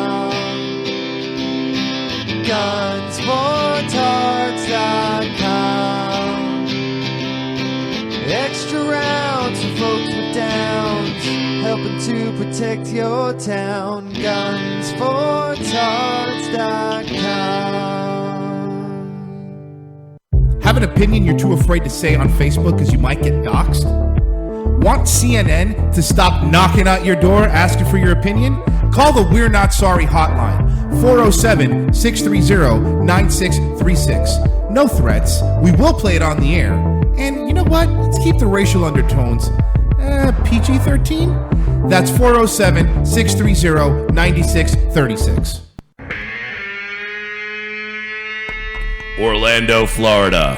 Gunsfortards.com. Extra rounds for folks with downs, helping to protect your town. Gunsfortards.com. Have an opinion you're too afraid to say on Facebook because you might get doxxed? Want CNN to stop knocking out your door asking for your opinion? Call the We're Not Sorry hotline, 407-630-9636. No threats. We will play it on the air. And you know what? Let's keep the racial undertones PG-13. That's 407-630-9636. Orlando, Florida,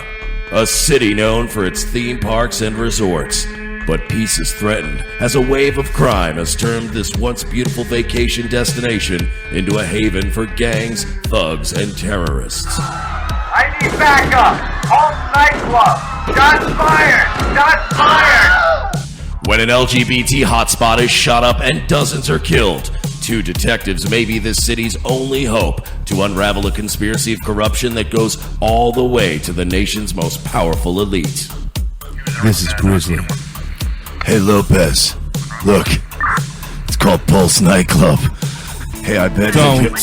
a city known for its theme parks and resorts. But peace is threatened as a wave of crime has turned this once beautiful vacation destination into a haven for gangs, thugs, and terrorists. I need backup! Home nightclub! Shots fired! Shots fired! When an LGBT hotspot is shot up and dozens are killed, 2 detectives may be this city's only hope to unravel a conspiracy of corruption that goes all the way to the nation's most powerful elite. This is Grizzly. Hey Lopez, look, it's called Pulse Nightclub. Hey, I bet Don't.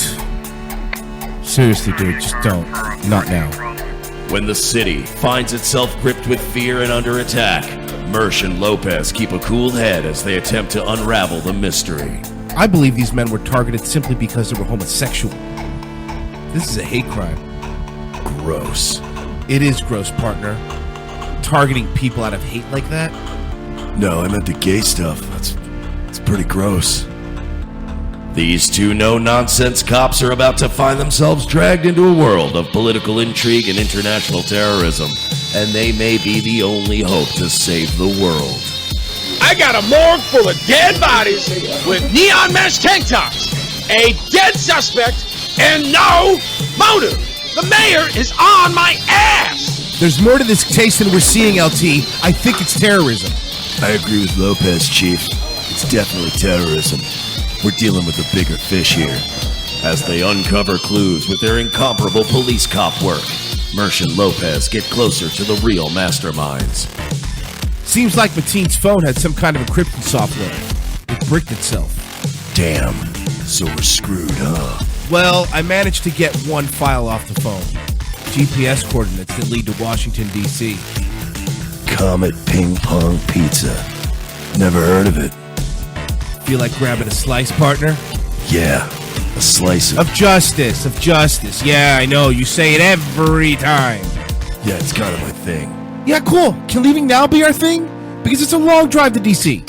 Seriously, dude, just don't. Not now. When the city finds itself gripped with fear and under attack, Mersh and Lopez keep a cool head as they attempt to unravel the mystery. I believe these men were targeted simply because they were homosexual. This is a hate crime. Gross. It is gross, partner. Targeting people out of hate like that? No, I meant the gay stuff. That's pretty gross. These 2 no-nonsense cops are about to find themselves dragged into a world of political intrigue and international terrorism, and they may be the only hope to save the world. I got a morgue full of dead bodies with neon mesh tank tops, a dead suspect, and no motive. The mayor is on my ass. There's more to this case than we're seeing, LT. I think it's terrorism. I agree with Lopez, Chief. It's definitely terrorism. We're dealing with a bigger fish here. As they uncover clues with their incomparable police cop work, Mersh and Lopez get closer to the real masterminds. Seems like Mateen's phone had some kind of encryption software. It bricked itself. Damn. So we're screwed, huh? Well, I managed to get one file off the phone. GPS coordinates that lead to Washington, D.C. Comet Ping Pong Pizza. Never heard of it. Feel like grabbing a slice, partner? Yeah. A slice of justice. Of justice. Yeah, I know. You say it every time. Yeah, it's kind of my thing. Yeah, cool. Can leaving now be our thing? Because it's a long drive to D.C.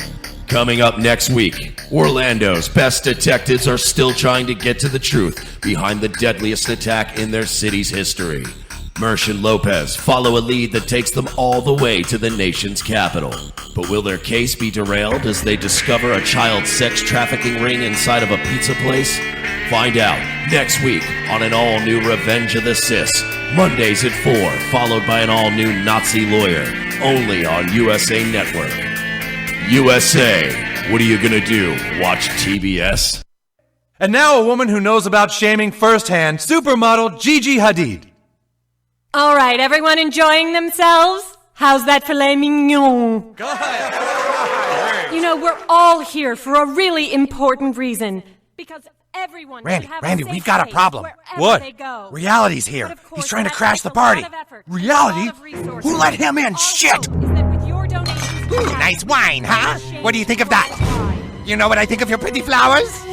Coming up next week, Orlando's best detectives are still trying to get to the truth behind the deadliest attack in their city's history. Mersh and Lopez follow a lead that takes them all the way to the nation's capital. But will their case be derailed as they discover a child sex trafficking ring inside of a pizza place? Find out next week on an all-new Revenge of the Sis. Mondays at 4, followed by an all-new Nazi lawyer. Only on USA Network. USA, what are you gonna do? Watch TBS? And now a woman who knows about shaming firsthand, supermodel Gigi Hadid. All right, everyone enjoying themselves? How's that filet mignon? Go ahead. You know, we're all here for a really important reason. Because everyone Randy, should have Randy, a safe we've got a space problem. wherever What? they go. Reality's here. He's trying to crash the party. Reality? Who let him in? Shit! Ooh, nice wine, huh? What do you think of that? You know what I think of your pretty flowers?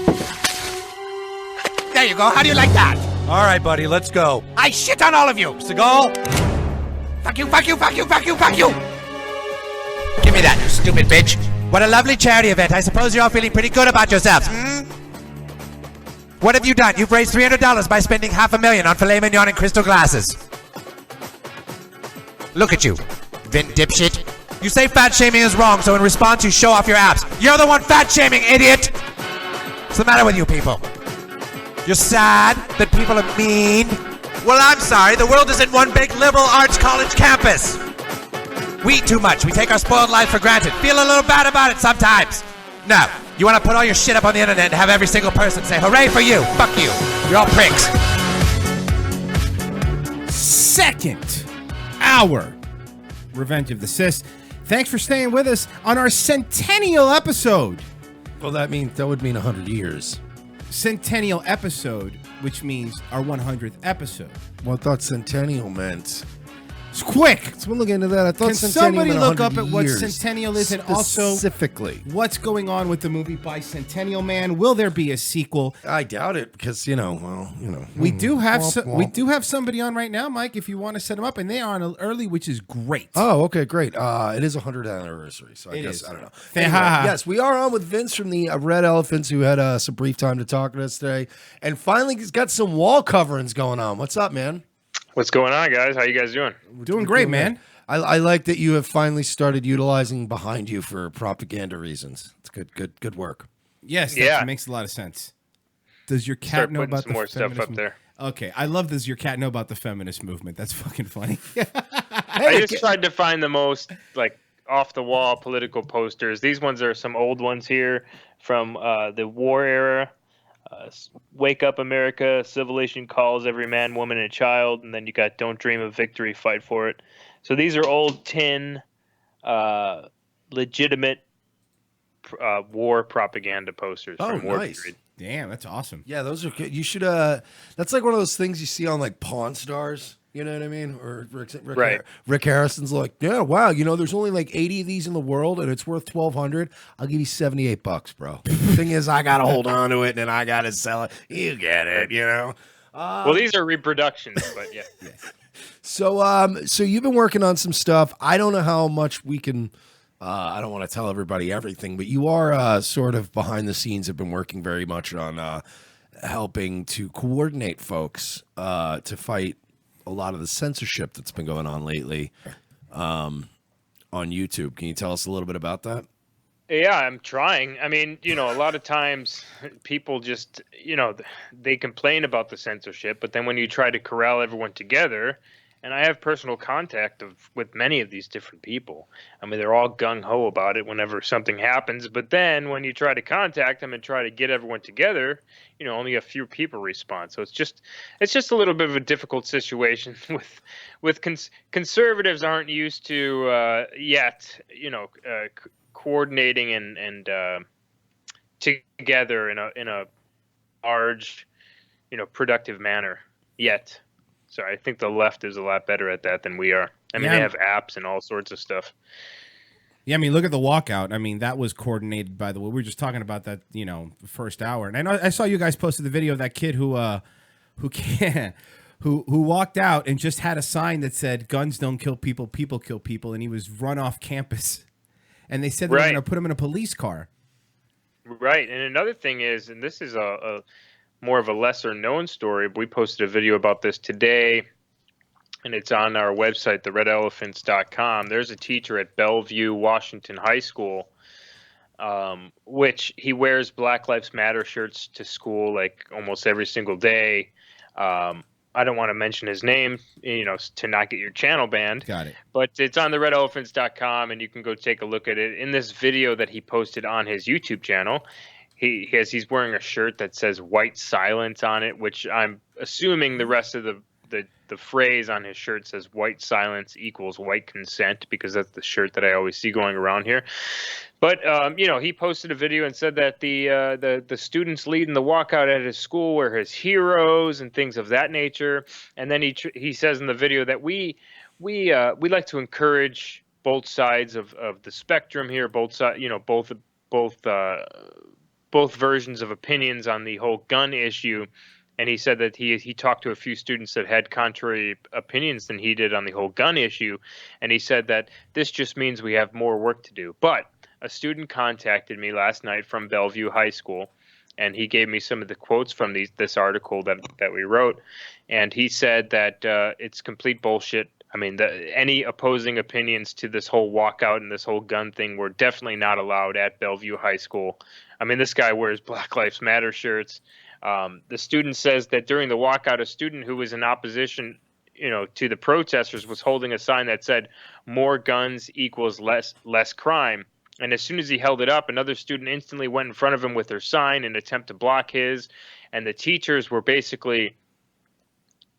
There you go. How do you like that? All right, buddy, let's go. I shit on all of you. Seagal? Fuck you, fuck you, fuck you, fuck you, fuck you! Give me that, you stupid bitch. What a lovely charity event. I suppose you're all feeling pretty good about yourselves, hmm? What have you done? You've raised $300 by spending $500,000 on filet mignon and crystal glasses. Look at you, Vin dipshit. You say fat shaming is wrong, so in response you show off your abs. You're the one fat shaming, idiot! What's the matter with you people? You're sad that people are mean? Well, I'm sorry. The world isn't one big liberal arts college campus. We eat too much. We take our spoiled life for granted. Feel a little bad about it sometimes. No. You want to put all your shit up on the internet and have every single person say, hooray for you. Fuck you. You're all pricks. Second hour, Revenge of the Sis. Thanks for staying with us on our centennial episode. Well, that would mean 100 years. Centennial episode, which means our 100th episode. Well, I thought centennial meant. It's quick. Someone look into that. I thought Can centennial somebody meant look 100 up at what years, centennial is and also specifically what's going on with the movie Bicentennial Man? Will there be a sequel? I doubt it because we do have we do have somebody on right now, Mike. If you want to set them up, and they are on early, which is great. Oh, okay, great. It is a 100th anniversary, so I guess I don't know. Anyway, yes, we are on with Vince from the Red Elephants, who had some brief time to talk to us today, and finally he's got some wall coverings going on. What's up, man? What's going on, guys? How you guys doing? We're doing great, man. I like that you have finally started utilizing behind you for propaganda reasons. It's good work. Yes, that makes a lot of sense. Does your cat know about some more stuff up there? Okay, I love does your cat know about the feminist movement? That's fucking funny. I just tried to find the most off the wall political posters. These ones are some old ones here from the war era. Wake Up America, Civilization Calls Every Man, Woman, and Child, and then you got Don't Dream of Victory, Fight for It. So these are old tin, legitimate war propaganda posters from war period. Damn, that's awesome. Yeah, those are good. You should. That's like one of those things you see on like Pawn Stars. You know what I mean? Or Rick Harrison's like, yeah, wow. There's only like 80 of these in the world, and it's worth $1,200. I'll give you $78, bro. The thing is, I gotta hold on to it, and I gotta sell it. You get it, well, these are reproductions, but yeah. So you've been working on some stuff. I don't know how much we can. I don't want to tell everybody everything, but you are sort of behind the scenes. Have been working very much on helping to coordinate folks to fight a lot of the censorship that's been going on lately on YouTube. Can you tell us a little bit about that? Yeah, I'm trying. I mean, a lot of times people just, they complain about the censorship, but then when you try to corral everyone together, and I have personal contact with many of these different people. I mean, they're all gung-ho about it whenever something happens, but then when you try to contact them and try to get everyone together, only a few people respond. So it's just a little bit of a difficult situation with conservatives aren't used to yet, coordinating and together in a large, productive manner yet. So I think the left is a lot better at that than we are. I mean, they have apps and all sorts of stuff. Yeah, I mean, look at the walkout. I mean, that was coordinated, by the way. We were just talking about that, you know, the first hour. And I saw you guys posted the video of that kid who walked out and just had a sign that said, "Guns don't kill people, people kill people," and he was run off campus. And they said they were going to put him in a police car. Right. And another thing is, and this is a more of a lesser known story, but we posted a video about this today, and it's on our website, theredelephants.com. There's a teacher at Bellevue Washington High School, which he wears Black Lives Matter shirts to school like almost every single day. I don't want to mention his name, you know, to not get your channel banned. Got it. But it's on theredelephants.com, and you can go take a look at it. In this video that he posted on his YouTube channel, he's wearing a shirt that says "White Silence" on it, which I'm assuming the rest of the phrase on his shirt says "White Silence equals white consent," because that's the shirt that I always see going around here. But you know, he posted a video and said that the students leading the walkout at his school were his heroes and things of that nature. And then he says in the video that we like to encourage both sides of the spectrum here, both sides, you know, both versions of opinions on the whole gun issue. And he said that he talked to a few students that had contrary opinions than he did on the whole gun issue. And he said that this just means we have more work to do. But a student contacted me last night from Bellevue High School, and he gave me some of the quotes from this article that we wrote. And he said that it's complete bullshit. I mean, any opposing opinions to this whole walkout and this whole gun thing were definitely not allowed at Bellevue High School. I mean, this guy wears Black Lives Matter shirts. The student says that during the walkout, a student who was in opposition, you know, to the protesters was holding a sign that said "More guns equals less crime." And as soon as he held it up, another student instantly went in front of him with their sign in an attempt to block his. And the teachers were basically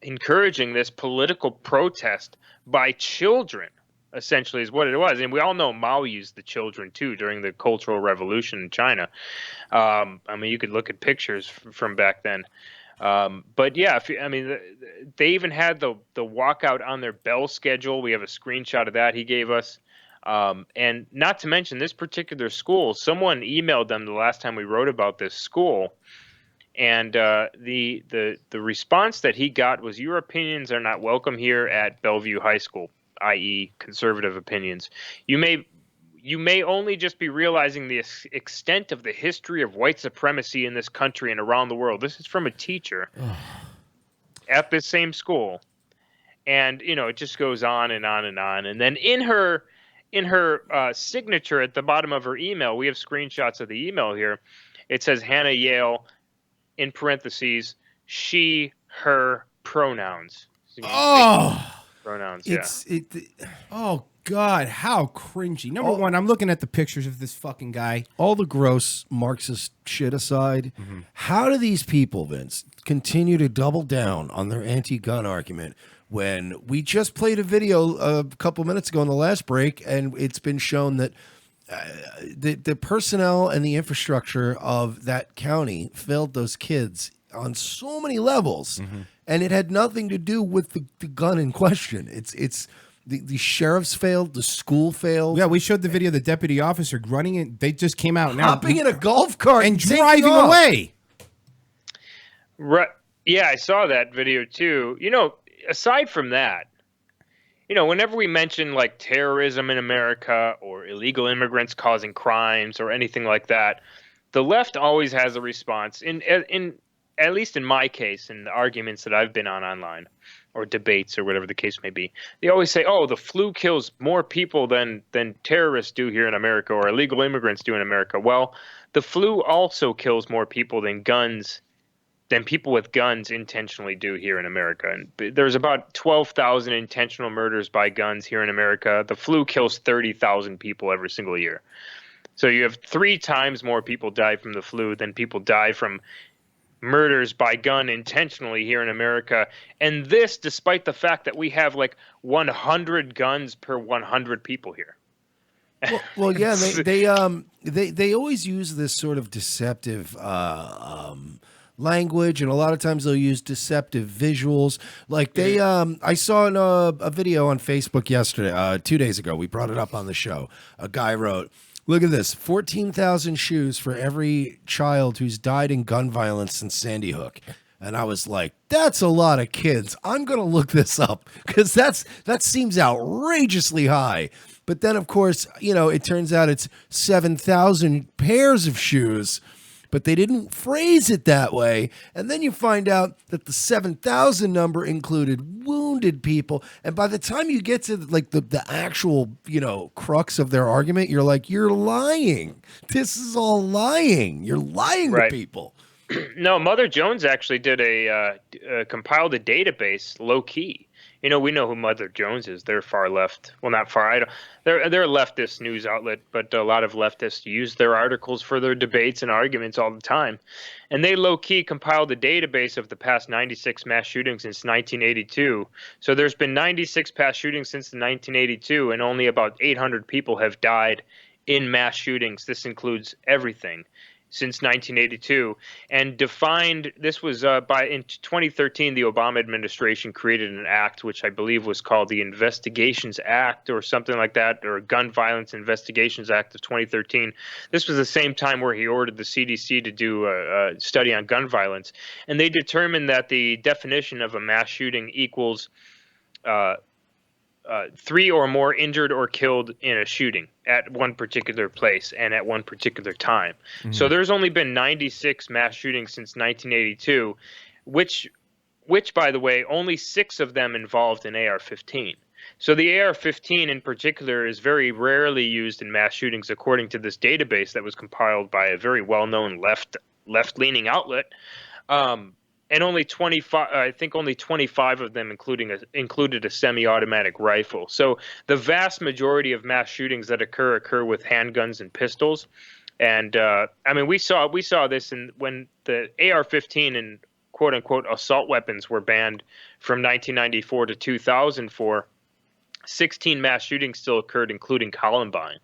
encouraging this political protest by children, essentially, is what it was. And we all know Mao used the children, too, during the Cultural Revolution in China. I mean, you could look at pictures from back then. But yeah, they even had the walkout on their bell schedule. We have a screenshot of that he gave us. And not to mention this particular school, someone emailed them the last time we wrote about this school. And the response that he got was, "Your opinions are not welcome here at Bellevue High School," i.e. conservative opinions. You may only just be realizing the extent of the history of white supremacy in this country and around the world. This is from a teacher at this same school. And, you know, it just goes on and on and on. And then in her signature at the bottom of her email, we have screenshots of the email here. It says Hannah Yale, in parentheses, she, her pronouns. Pronouns, oh, God, how cringy. Number one, I'm looking at the pictures of this fucking guy. All the gross Marxist shit aside, how do these people, Vince, continue to double down on their anti-gun argument when we just played a video a couple minutes ago in the last break, and it's been shown that the personnel and the infrastructure of that county failed those kids on so many levels, and it had nothing to do with the gun in question. It's the sheriffs failed, the school failed. Yeah, we showed the video of the deputy officer running in. They just came out now, hopping in a golf cart and driving away. Right? Yeah, I saw that video too. You know, aside from that, you know, whenever we mention like terrorism in America or illegal immigrants causing crimes or anything like that, the left always has a response. In at least in my case, in the arguments that I've been on online or debates or whatever the case may be, they always say, "Oh, the flu kills more people than terrorists do here in America or illegal immigrants do in America." Well, the flu also kills more people than people with guns intentionally do here in America. And there's about 12,000 intentional murders by guns here in America. The flu kills 30,000 people every single year. So you have 3 times more people die from the flu than people die from murders by gun intentionally here in America. And this despite the fact that we have like 100 guns per 100 people here. Well, yeah, they always use this sort of deceptive language, and a lot of times they'll use deceptive visuals. Like they, I saw in a video on Facebook yesterday, 2 days ago. We brought it up on the show. A guy wrote, "Look at this: 14,000 shoes for every child who's died in gun violence since Sandy Hook." And I was like, "That's a lot of kids. I'm gonna look this up because that seems outrageously high." But then, of course, it turns out it's 7,000 pairs of shoes. But they didn't phrase it that way. And then you find out that the 7,000 number included wounded people. And by the time you get to like the actual, crux of their argument, you're like, you're lying. This is all lying. You're lying to people. No, Mother Jones actually did compiled a database low key. We know who Mother Jones is. They're far left. Well, not far. They're a leftist news outlet, but a lot of leftists use their articles for their debates and arguments all the time. And they low key compiled a database of the past 96 mass shootings since 1982. So there's been 96 past shootings since 1982, and only about 800 people have died in mass shootings. This includes everything. Since 1982, and defined, this was in 2013, the Obama administration created an act, which I believe was called the Investigations Act or something like that, or Gun Violence Investigations Act of 2013. This was the same time where he ordered the CDC to do a study on gun violence. And they determined that the definition of a mass shooting equals 3 or more injured or killed in a shooting at one particular place and at one particular time. Mm-hmm. So there's only been 96 mass shootings since 1982, which by the way, only 6 of them involved an AR-15. So the AR-15 in particular is very rarely used in mass shootings, according to this database that was compiled by a very well-known left-leaning outlet. And only 25, I think only 25 of them included a semi-automatic rifle. So the vast majority of mass shootings that occur with handguns and pistols. And we saw this when the AR-15 and quote unquote assault weapons were banned from 1994 to 2004. 16 mass shootings still occurred, including Columbine.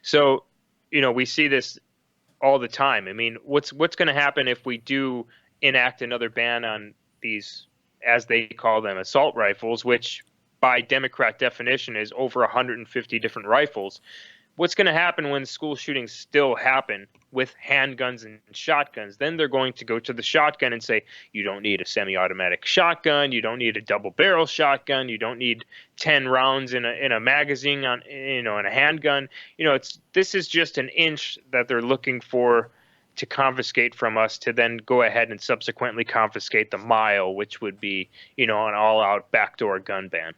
So, we see this all the time. I mean, what's going to happen if we do enact another ban on these, as they call them, assault rifles, which by Democrat definition is over 150 different rifles? What's going to happen when school shootings still happen with handguns and shotguns? Then they're going to go to the shotgun and say, you don't need a semi-automatic shotgun, you don't need a double-barrel shotgun, you don't need 10 rounds in a magazine in a handgun. This is just an inch that they're looking for to confiscate from us, to then go ahead and subsequently confiscate the mile, which would be, an all-out backdoor gun ban.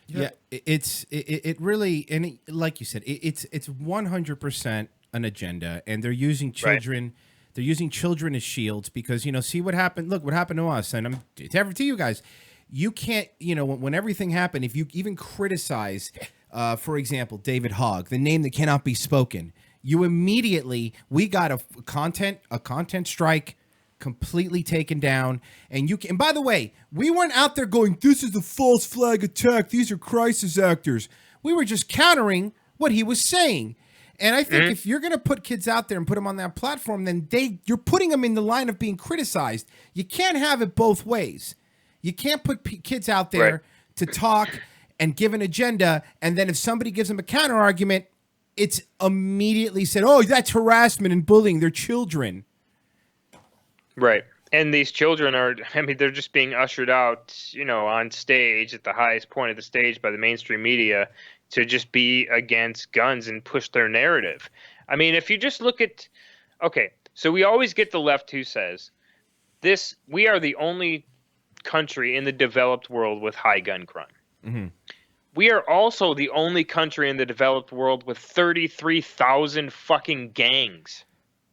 Yeah, it really, and like you said, it's 100% an agenda, and they're using children. Right. They're using children as shields because see what happened. Look what happened to us, and to you guys. You can't, when everything happened, if you even criticize, for example, David Hogg, the name that cannot be spoken. You immediately, we got a content strike completely taken down. And by the way, we weren't out there going, this is a false flag attack. These are crisis actors. We were just countering what he was saying. And I think if you're going to put kids out there and put them on that platform, then you're putting them in the line of being criticized. You can't have it both ways. You can't put kids out there to talk and give an agenda. And then if somebody gives them a counter argument, it's immediately said, oh, that's harassment and bullying. They're children. Right. And these children they're just being ushered out, on stage at the highest point of the stage by the mainstream media to just be against guns and push their narrative. I mean, if you just look at, so we always get the left who says we are the only country in the developed world with high gun crime. Mm-hmm. We are also the only country in the developed world with 33,000 fucking gangs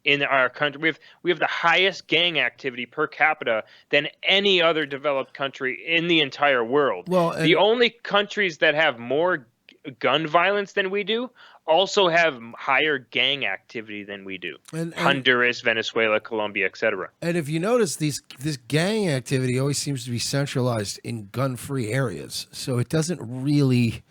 in our country. We have the highest gang activity per capita than any other developed country in the entire world. Well, the only countries that have more gun violence than we do also have higher gang activity than we do. And Honduras, Venezuela, Colombia, etc. And if you notice, this gang activity always seems to be centralized in gun-free areas. So it doesn't really,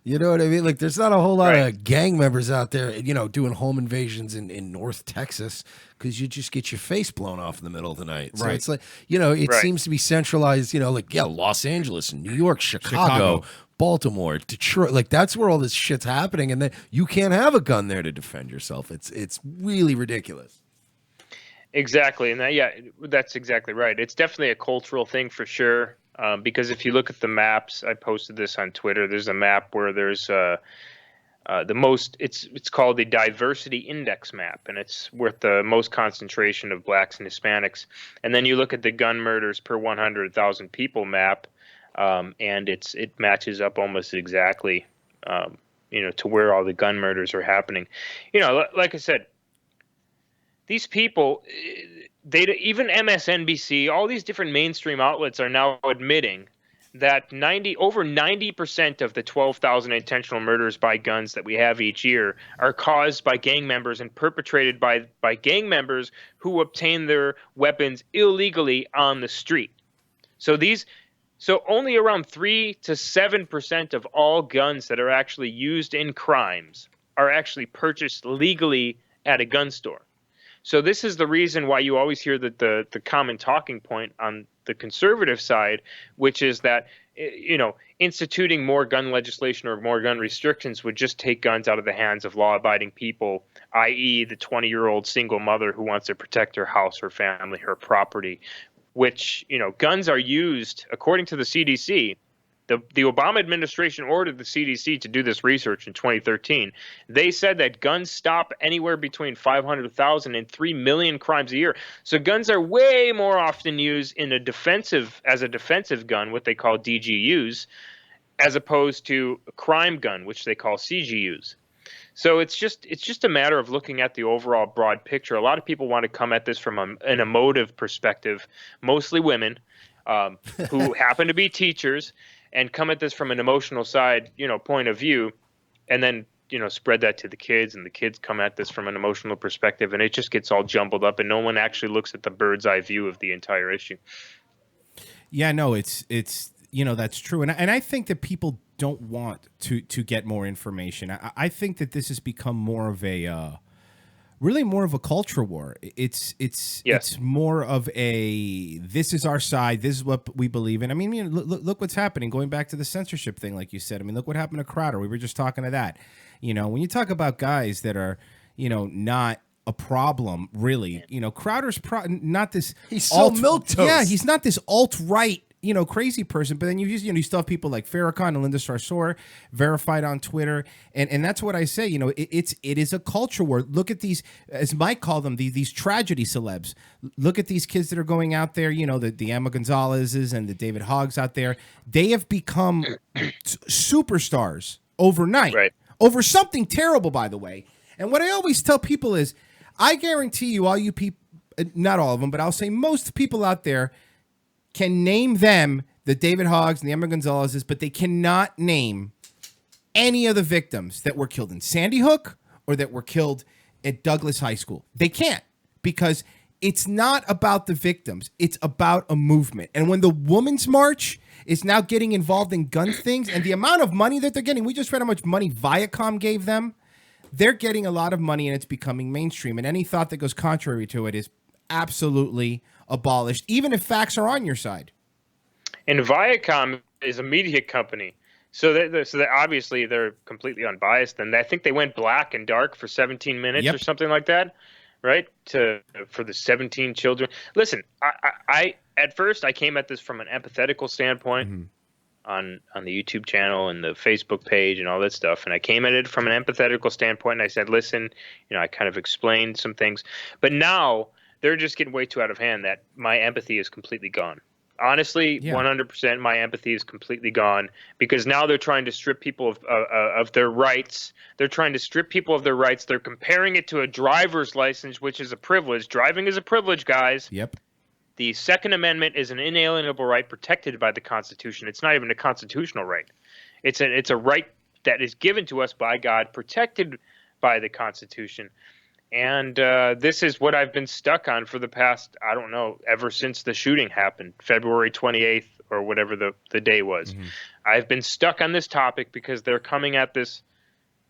You know what I mean? Like, there's not a whole lot of gang members out there, doing home invasions in North Texas because you just get your face blown off in the middle of the night. So Right. it's like, it seems to be centralized, Los Angeles, New York, Chicago, Baltimore, Detroit. Like, that's where all this shit's happening. And then you can't have a gun there to defend yourself. It's really ridiculous. Exactly, and that's exactly right. It's definitely a cultural thing for sure. Because if you look at the maps, I posted this on Twitter. There's a map where there's it's called the Diversity Index map, and it's with the most concentration of blacks and Hispanics. And then you look at the gun murders per 100,000 people map, and it matches up almost exactly, to where all the gun murders are happening. Like I said, these people, even MSNBC, all these different mainstream outlets are now admitting that over 90% of the 12,000 intentional murders by guns that we have each year are caused by gang members and perpetrated by gang members who obtain their weapons illegally on the street. So only around 3 to 7% of all guns that are actually used in crimes are actually purchased legally at a gun store. So this is the reason why you always hear that the common talking point on the conservative side, which is that, instituting more gun legislation or more gun restrictions would just take guns out of the hands of law-abiding people, i.e. the 20-year-old single mother who wants to protect her house, her family, her property, which, guns are used, according to the CDC. The Obama administration ordered the CDC to do this research in 2013. They said that guns stop anywhere between 500,000 and 3 million crimes a year. So guns are way more often used as a defensive gun, what they call DGUs, as opposed to a crime gun, which they call CGUs. So it's just a matter of looking at the overall broad picture. A lot of people want to come at this from an emotive perspective, mostly women who happen to be teachers, and come at this from an emotional side, point of view, and then, spread that to the kids, and the kids come at this from an emotional perspective, and it just gets all jumbled up, and no one actually looks at the bird's eye view of the entire issue. Yeah, no, it's that's true. And I think that people don't want to get more information. I think that this has become more of a really more of a culture war. It's more of a, this is our side, this is what we believe in. I mean, look what's happening, going back to the censorship thing, like you said. I mean, look what happened to Crowder. We were just talking to that. When you talk about guys that are, not a problem, really, Crowder's not this. He's so milquetoast. Yeah, he's not this alt-right, crazy person. But then you still have people like Farrakhan and Linda Sarsour verified on Twitter, and that's what I say. It is a culture war. Look at these, as Mike called them, these tragedy celebs. Look at these kids that are going out there. The Emma Gonzalez's and the David Hoggs out there. They have become superstars overnight, over something terrible, by the way. And what I always tell people is, I guarantee you, all you people, not all of them, but I'll say most people out there can name them, the David Hoggs and the Emma Gonzalez's, but they cannot name any of the victims that were killed in Sandy Hook or that were killed at Douglas High School. They can't, because it's not about the victims. It's about a movement. And when the Women's March is now getting involved in gun things, and the amount of money that they're getting, we just read how much money Viacom gave them. They're getting a lot of money, and it's becoming mainstream. And any thought that goes contrary to it is absolutely abolished, even if facts are on your side. And Viacom is a media company, so that obviously they're completely unbiased. And I think they went black and dark for 17 minutes or something like that, right? For the 17 children. Listen, I at first I came at this from an empathetical standpoint on the YouTube channel and the Facebook page and all that stuff, and I came at it from an empathetical standpoint. And I said, listen, I kind of explained some things, but now they're just getting way too out of hand that my empathy is completely gone. Honestly, 100% my empathy is completely gone, because now they're trying to strip people of their rights. They're trying to strip people of their rights. They're comparing it to a driver's license, which is a privilege. Driving is a privilege, guys. Yep. The Second Amendment is an inalienable right protected by the Constitution. It's not even a constitutional right. It's a right that is given to us by God, protected by the Constitution. And this is what I've been stuck on for the past, I don't know, ever since the shooting happened, February 28th or whatever the day was. I've been stuck on this topic because they're coming at this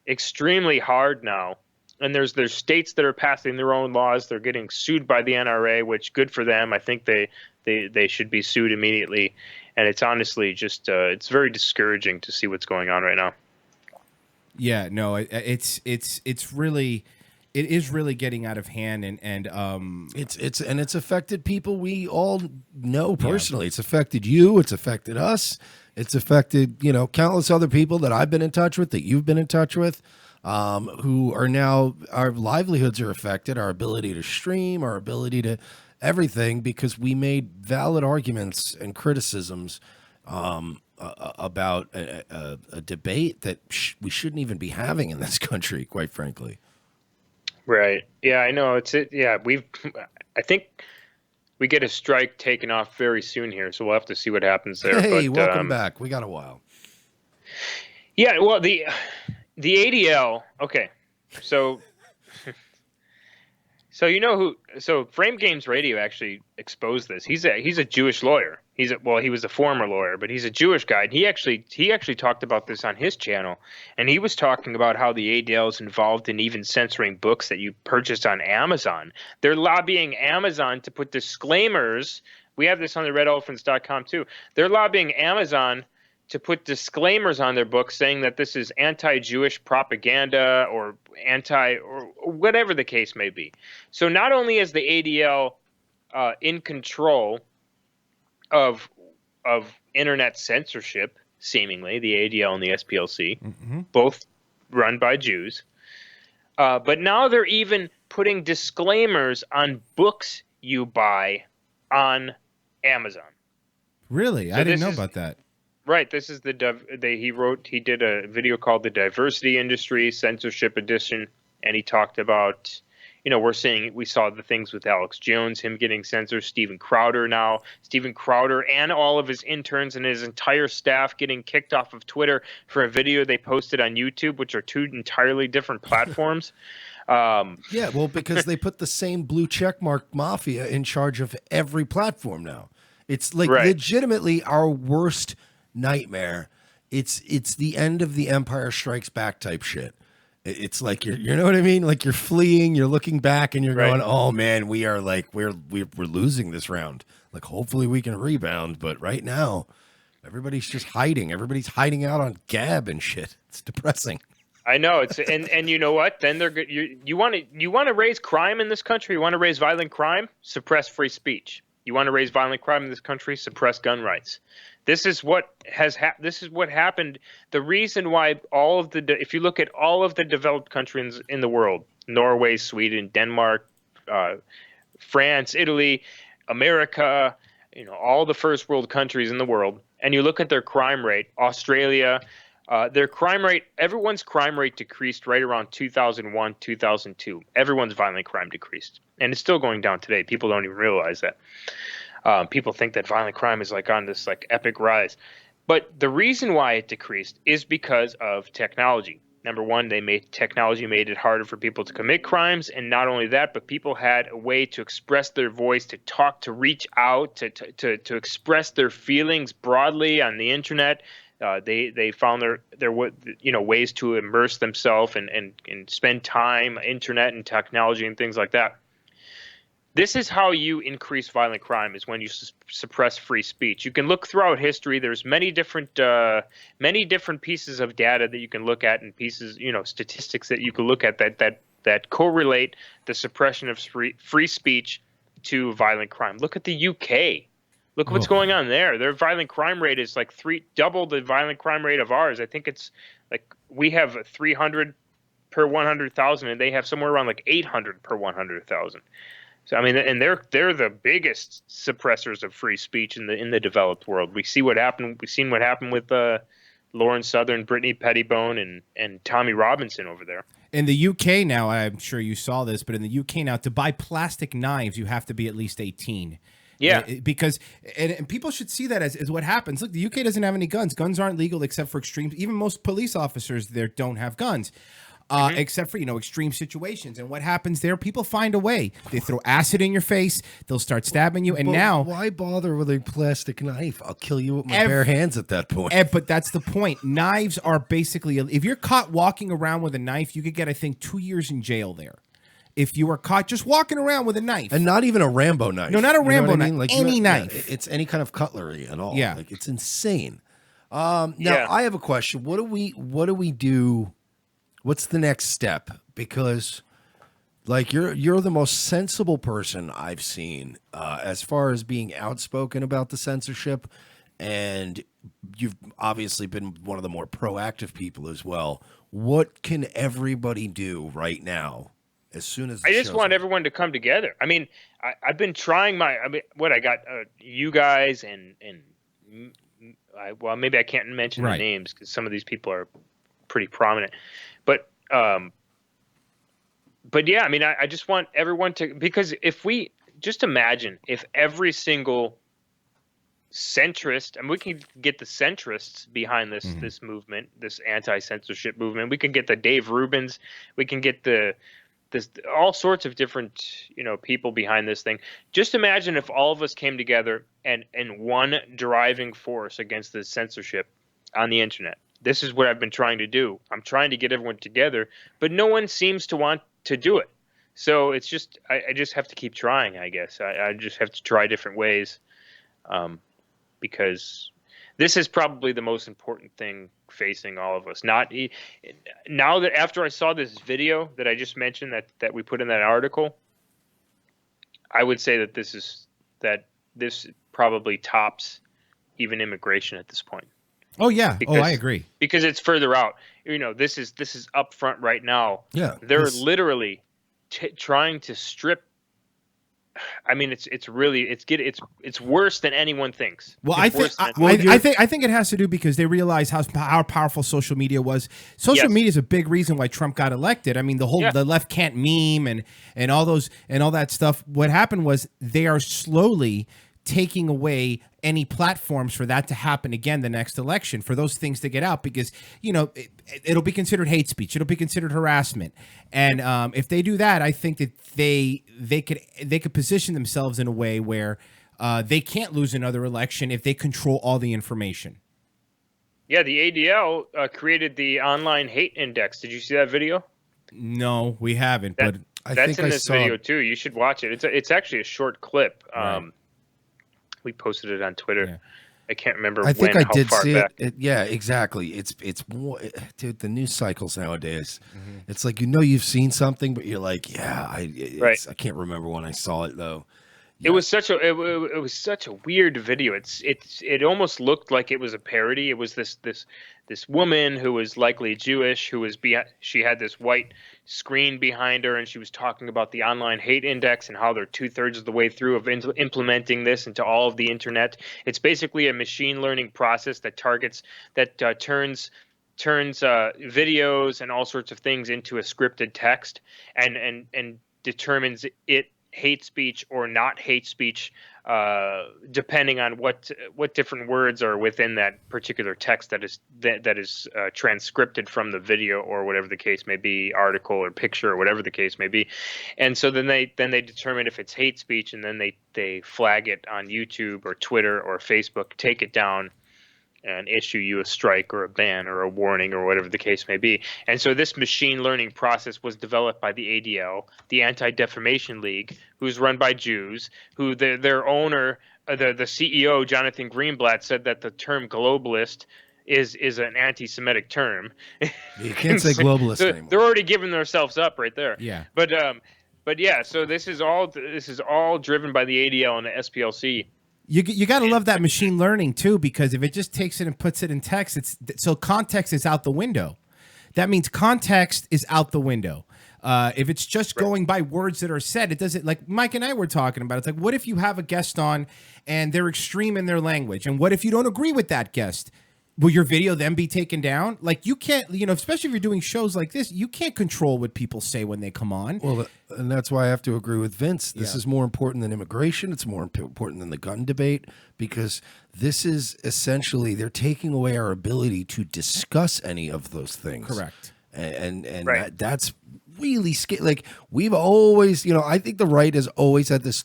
extremely hard now. And there's states that are passing their own laws. They're getting sued by the NRA, which good for them. I think they should be sued immediately. And it's honestly just it's very discouraging to see what's going on right now. Yeah, no, it's really, it is really getting out of hand, and it's affected people we all know personally. It's affected you. It's affected us. It's affected countless other people that I've been in touch with, that you've been in touch with, who are now, our livelihoods are affected, our ability to stream, our ability to everything, because we made valid arguments and criticisms about a debate that we shouldn't even be having in this country, quite frankly. Right. Yeah, I know. I think we get a strike taken off very soon here, so we'll have to see what happens there. Hey, welcome back. We got a while. Yeah, well, the ADL. Okay, so Frame Games Radio actually exposed this. He's a Jewish lawyer. He was a former lawyer, but he's a Jewish guy. And he actually talked about this on his channel, and he was talking about how the ADL is involved in even censoring books that you purchased on Amazon. They're lobbying Amazon to put disclaimers. We have this on the redelephants.com too. They're lobbying Amazon to put disclaimers on their books saying that this is anti-Jewish propaganda or whatever the case may be. So not only is the ADL in control of internet censorship, seemingly, the ADL and the SPLC, both run by Jews, but now they're even putting disclaimers on books you buy on Amazon. Really? I didn't know about that. Right. This is he did a video called The Diversity Industry Censorship Edition, and he talked about, we saw the things with Alex Jones, him getting censored, Steven Crowder and all of his interns and his entire staff getting kicked off of Twitter for a video they posted on YouTube, which are two entirely different platforms. Yeah, well, because they put the same blue checkmark mafia in charge of every platform now. It's like legitimately our worst nightmare. It's the end of the Empire Strikes Back type shit. It's like you know what I mean? Like you're fleeing, you're looking back, and you're going, "Oh man, we're losing this round. Like hopefully we can rebound, but right now, everybody's just hiding. Everybody's hiding out on Gab and shit. It's depressing." I know it's and you know what? Then they're good. You want to raise crime in this country? You want to raise violent crime? Suppress free speech. You want to raise violent crime in this country? Suppress gun rights. This is what this is what happened. The reason why if you look at all of the developed countries in the world, Norway, Sweden, Denmark, France, Italy, America, all the first world countries in the world, and you look at their crime rate, Australia, their crime rate, everyone's crime rate decreased right around 2001, 2002. Everyone's violent crime decreased. And it's still going down today. People don't even realize that. People think that violent crime is on this epic rise. But the reason why it decreased is because of technology. Number one, technology made it harder for people to commit crimes. And not only that, but people had a way to express their voice, to talk, to reach out, to express their feelings broadly on the internet. They found their ways to immerse themselves and spend time, internet and technology and things like that. This is how you increase violent crime, is when you suppress free speech. You can look throughout history. There's many different pieces of data that you can look at, and pieces, statistics that you can look at that correlate the suppression of free speech to violent crime. Look at the UK. Look what's going on there. Their violent crime rate is double the violent crime rate of ours. I think it's we have 300 per 100,000, and they have somewhere around 800 per 100,000. So I mean, and they're the biggest suppressors of free speech in the developed world. We've seen what happened with Lauren Southern, Brittany Pettibone, and Tommy Robinson over there. In the UK now, I'm sure you saw this, but in the UK now, to buy plastic knives, you have to be at least 18. Yeah. Because and people should see that as what happens. Look, the UK doesn't have any guns. Guns aren't legal except for extreme. Even most police officers there don't have guns. except for, extreme situations. And what happens there? People find a way. They throw acid in your face. They'll start stabbing you. And But now, why bother with a plastic knife? I'll kill you with my bare hands at that point. But that's the point. Knives are basically, if you're caught walking around with a knife, you could get, I think, 2 years in jail there. If you are caught just walking around with a knife. And not even a Rambo knife. No, not a You know Rambo what I knife. mean? Like Any you- knife. It's any kind of cutlery at all. Yeah. Like it's insane. Now I have a question. What do we do? What's the next step? Because like you're the most sensible person I've seen as far as being outspoken about the censorship, and you've obviously been one of the more proactive people as well. What can everybody do right now? As soon as I just want everyone to come together. I mean, I've been trying I got you guys and maybe I can't mention the names because some of these people are pretty prominent, but yeah, I mean, I just want everyone to, because if we just imagine if every single centrist, and we can get the centrists behind this this movement, this anti-censorship movement. We can get the Dave Rubins, we can get all sorts of different people behind this thing. Just imagine if all of us came together and one driving force against the censorship on the internet. This is what I've been trying to do. I'm trying to get everyone together, but no one seems to want to do it. So it's just I just have to keep trying, I guess. I just have to try different ways, because this is probably the most important thing facing all of us. Now that after I saw this video that I just mentioned that we put in that article, I would say that this probably tops even immigration at this point. Oh yeah. Because, I agree. Because it's further out. This is up front right now. Yeah. They're literally trying to strip. I mean, it's worse than anyone thinks. Well, I think it has to do because they realize how powerful social media was. Social media is a big reason why Trump got elected. I mean, the left can't meme and all that stuff. What happened was they are slowly taking away any platforms for that to happen again the next election, for those things to get out, because it'll be considered hate speech, it'll be considered harassment, and if they do that, I think that they could position themselves in a way where they can't lose another election if they control all the information. Yeah, the ADL created the online hate index. Did you see that video? No, we haven't. But that's in this video too. You should watch it. It's actually a short clip. Right. We posted it on Twitter. Yeah. I can't remember. I think how I did far see back. it. Yeah, exactly. It's more, dude. The news cycles nowadays. It's like you've seen something, but you're like, yeah, I can't remember when I saw it though. Yeah. It was such a weird video. It almost looked like it was a parody. It was this woman who was likely Jewish, she had this white screen behind her, and she was talking about the online hate index and how they're 2/3 of the way through of implementing this into all of the internet. It's basically a machine learning process that turns videos and all sorts of things into a scripted text and determines it hate speech or not hate speech, depending on what different words are within that particular text that is transcripted from the video or whatever the case may be, article or picture or whatever the case may be. And so then they determine if it's hate speech, and then they flag it on YouTube or Twitter or Facebook, take it down, and issue you a strike or a ban or a warning or whatever the case may be. And so this machine learning process was developed by the ADL, the Anti-Defamation League, who's run by Jews, who their owner, the CEO, Jonathan Greenblatt, said that the term globalist is an anti-Semitic term. You can't say globalist anymore. They're already giving themselves up right there. Yeah. But yeah, so this is all driven by the ADL and the SPLC. You got to love that machine learning too, because if it just takes it and puts it in text, so context is out the window. That means context is out the window. If it's just going by words that are said, it doesn't, like Mike and I were talking about. It's like, what if you have a guest on and they're extreme in their language? And what if you don't agree with that guest? Will your video then be taken down? Like, you can't, especially if you're doing shows like this, you can't control what people say when they come on. Well, and that's why I have to agree with Vince. This is more important than immigration. It's more important than the gun debate, because this is essentially, they're taking away our ability to discuss any of those things. Correct. and Right. that's really scary. Like we've always, I think the right has always had this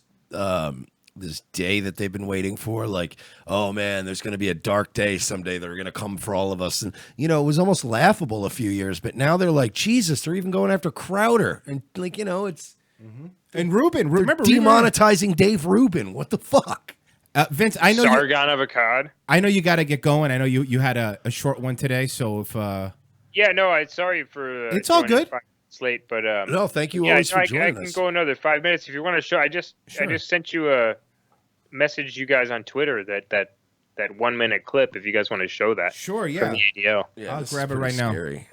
this day that they've been waiting for. Like, oh man, there's going to be a dark day someday. They're going to come for all of us, and it was almost laughable a few years, but now they're like, Jesus, they're even going after Crowder, and like it's. And Rubin, remember demonetizing Dave Rubin? What the fuck? Vince, I know Sargon of Akkad. I know you got to get going. I know you had a short one today, so if Yeah, no, I'm sorry for. It's all joining good. 5 minutes late, but no, thank you yeah, always for I joining can us. go another 5 minutes if you want to show. I just sent you a message, you guys on Twitter that 1 minute clip. If you guys want to show that, Sure, yeah. from the ADL. I'll grab it right now. Scary.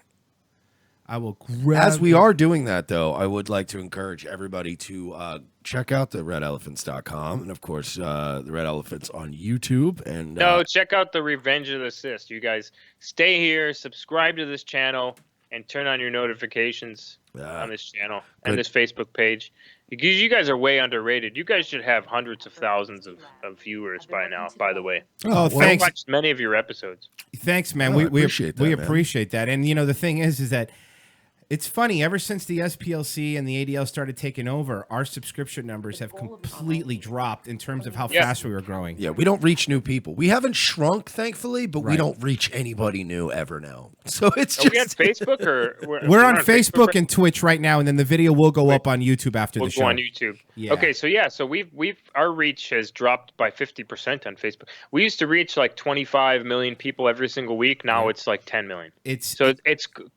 I will grab. As we are doing that, though, I would like to encourage everybody to check out the redelephants.com and, of course, the Red Elephants on YouTube. And No, check out the Revenge of the Sis. You guys stay here, subscribe to this channel, and turn on your notifications on this channel and good. this Facebook page. Because you guys are way underrated. You guys should have hundreds of thousands of viewers by now, by the way. Oh, thanks. I've watched many of your episodes. Thanks, man. Oh, we I appreciate that, we man. appreciate that. And the thing is that it's funny. Ever since the SPLC and the ADL started taking over, our subscription numbers have completely dropped in terms of how fast we were growing. Yeah, we don't reach new people. We haven't shrunk, thankfully, but we Right. don't reach anybody new ever now. So it's Are just we on Facebook or We're on Facebook and Twitch right now, and then the video will go up on YouTube after We'll the show. go on YouTube. Yeah. Okay, so we've our reach has dropped by 50% on Facebook. We used to reach like 25 million people every single week. Now it's like 10 million. It's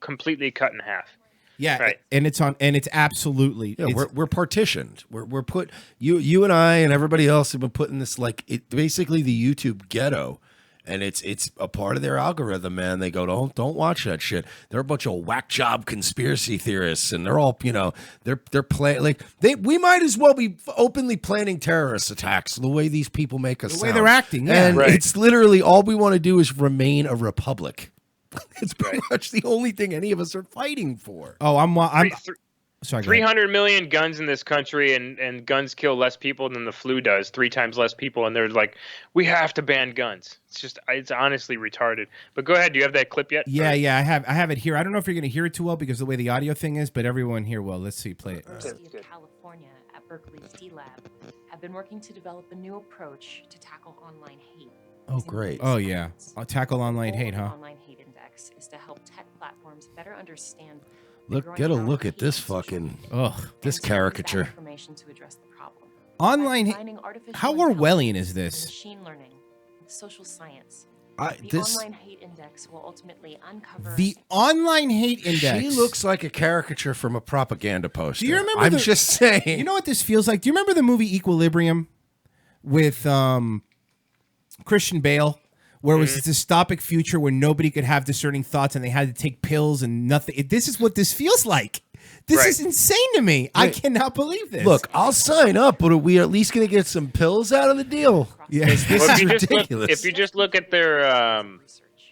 completely cut in half. Yeah, Right. and it's absolutely. Yeah, it's- we're partitioned. We're put you and I and everybody else have been put in this basically the YouTube ghetto, and it's a part of their algorithm, man. They go, don't watch that shit. They're a bunch of whack job conspiracy theorists, and they're all they're playing like we might as well be openly planning terrorist attacks the way these people make us The way sound. they're acting, yeah. and Right. it's literally all we want to do is remain a republic. It's pretty much the only thing any of us are fighting for. Oh, I'm sorry. go ahead. 300 million guns in this country, and guns kill less people than the flu does, 3 times less people, and they're like, we have to ban guns. It's honestly retarded. But go ahead. Do you have that clip yet? Yeah, I have it here. I don't know if you're going to hear it too well because of the way the audio thing is, but everyone here will. Let's see, play it. University of California at Berkeley's D-Lab have been working to develop a new approach to tackle online hate. Oh, great. Oh yeah, tackle online The goal hate, of huh? Online Hate Index is to help tech platforms better understand Get a look at this fucking this caricature. information to address the problem. Online. Combining artificial How Orwellian is this? machine learning, social science. The this- Online Hate Index will ultimately uncover The online hate index. She looks like a caricature from a propaganda poster. Do you remember? I'm just saying. You know what this feels like? Do you remember the movie Equilibrium with Christian Bale, where it was this dystopic future where nobody could have discerning thoughts and they had to take pills and nothing? This is what this feels like. This is insane to me. I cannot believe this. Look, I'll sign up, but are we at least going to get some pills out of the deal? Yeah, this Well, is if you just ridiculous. if you just look at their, let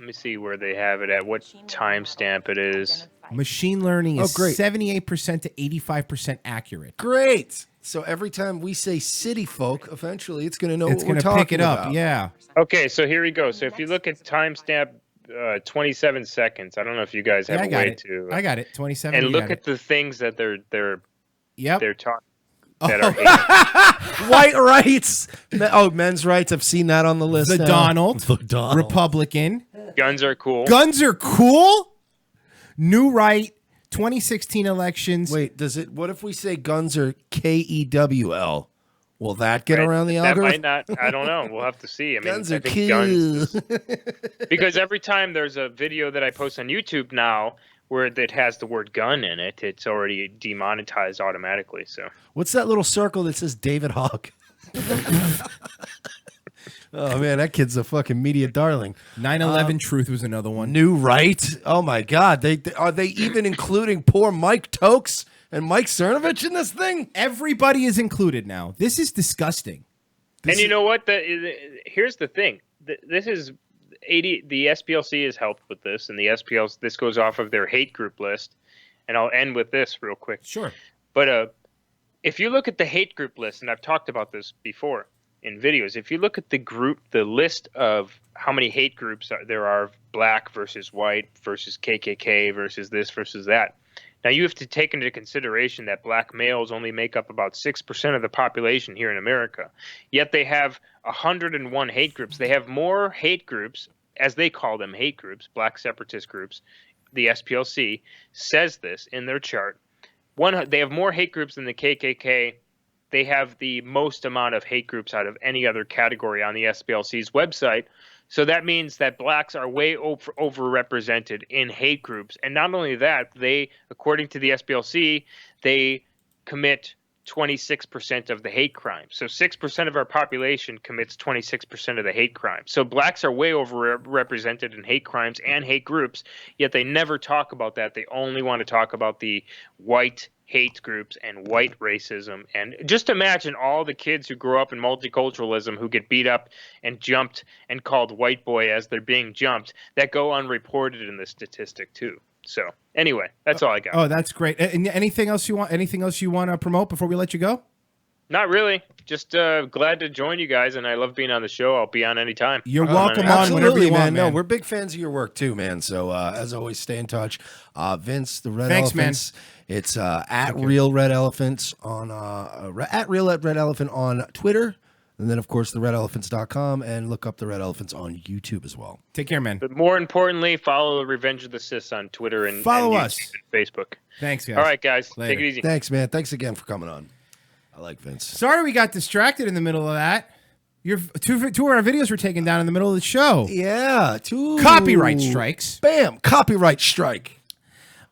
me see where they have it at, what timestamp it is. Machine learning is Oh, great. 78% to 85% accurate. Great. So every time we say city folk, eventually it's going to know It's what we're gonna talking pick it up. about. Yeah. Okay, so here we go. So if you look at timestamp 27 seconds, I don't know if you guys have Yeah, I a got way it. to. I got it. 27. And you look got at the things that they're Yep. they're talking. Oh. That are White rights. Men's rights. I've seen that on the list. The now. Donald. The Donald. Republican. Guns are cool. Guns are cool. New right. 2016 elections. Wait, does it? What if we say guns are KEWL? Will that get Right. around the That algorithm? might not. I don't know. We'll have to see. I mean, Guns I are think cool. guns because every time there's a video that I post on YouTube now where it has the word gun in it, it's already demonetized automatically. So What's that little circle that says David Hogg? Oh man, that kid's a fucking media darling. 9/11 Truth was another one. New right? Oh my God, they are they even including poor Mike Tokes and Mike Cernovich in this thing? Everybody is included now. This is disgusting. and you know what? Here's the thing. This is the SPLC has helped with this, and the SPLC, this goes off of their hate group list. And I'll end with this real quick. Sure. But if you look at the hate group list, and I've talked about this before, in videos. If you look at the list of how many hate groups there are, black versus white versus KKK versus this versus that. Now you have to take into consideration that black males only make up about 6% of the population here in America. Yet they have 101 hate groups. They have more hate groups, as they call them, hate groups, black separatist groups. The SPLC says this in their chart. They have more hate groups than the KKK. They have the most amount of hate groups out of any other category on the SPLC's website. So that means that blacks are way overrepresented in hate groups. And not only that, they, according to the SPLC, they commit 26% of the hate crimes. So 6% of our population commits 26% of the hate crimes. So blacks are way overrepresented in hate crimes and hate groups, yet they never talk about that. They only want to talk about the white hate groups and white racism. And just imagine all the kids who grow up in multiculturalism who get beat up and jumped and called white boy as they're being jumped, that go unreported in the statistic too. So anyway, that's all I got. Oh, that's great. And anything else you want? Anything else you want to promote before we let you go? Not really. Just glad to join you guys, and I love being on the show. I'll be on anytime. You're welcome on whenever you want, man. No, we're big fans of your work too, man. So as always, stay in touch. Vince, the Red Thanks, Elephants. It's at Real Red Elephants on at Real Red Elephant on Twitter. And then, of course, theredelephants.com, and look up the Red Elephants on YouTube as well. Take care, man. But more importantly, follow Revenge of the Sis on Twitter and Follow and us. YouTube and Facebook. Thanks, guys. All right, guys. Later. Take it easy. Thanks, man. Thanks again for coming on. I like Vince. Sorry we got distracted in the middle of that. Your two of our videos were taken down in the middle of the show. Yeah, two copyright strikes. Bam, copyright strike.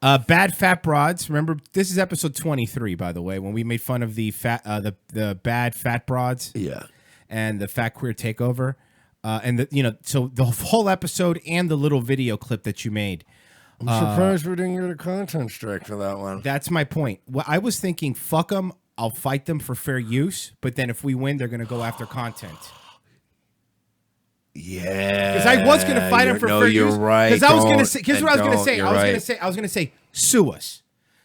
Bad Fat Broads. Remember, this is episode 23, by the way, when we made fun of the the bad fat broads. Yeah. And the fat queer takeover. And so the whole episode and the little video clip that you made. I'm surprised we didn't get a content strike for that one. That's my point. Well, I was thinking, fuck them. I'll fight them for fair use. But then if we win, they're going to go after content. Yeah. Because I was going to fight them for fair use. You're right. Because I was going to say, here's what I was going to say. You're I right. was going to say, sue us.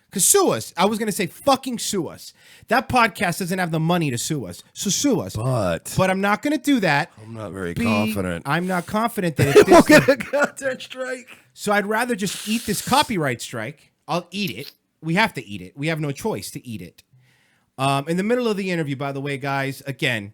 Because sue us. I was going to say, fucking sue us. That podcast doesn't have the money to sue us. So sue us. But I'm not going to do that. I'm not very confident. I'm not confident that if We'll this get a content strike. So I'd rather just eat this copyright strike. I'll eat it. We have to eat it. We have no choice to eat it. In the middle of the interview, by the way, guys, again,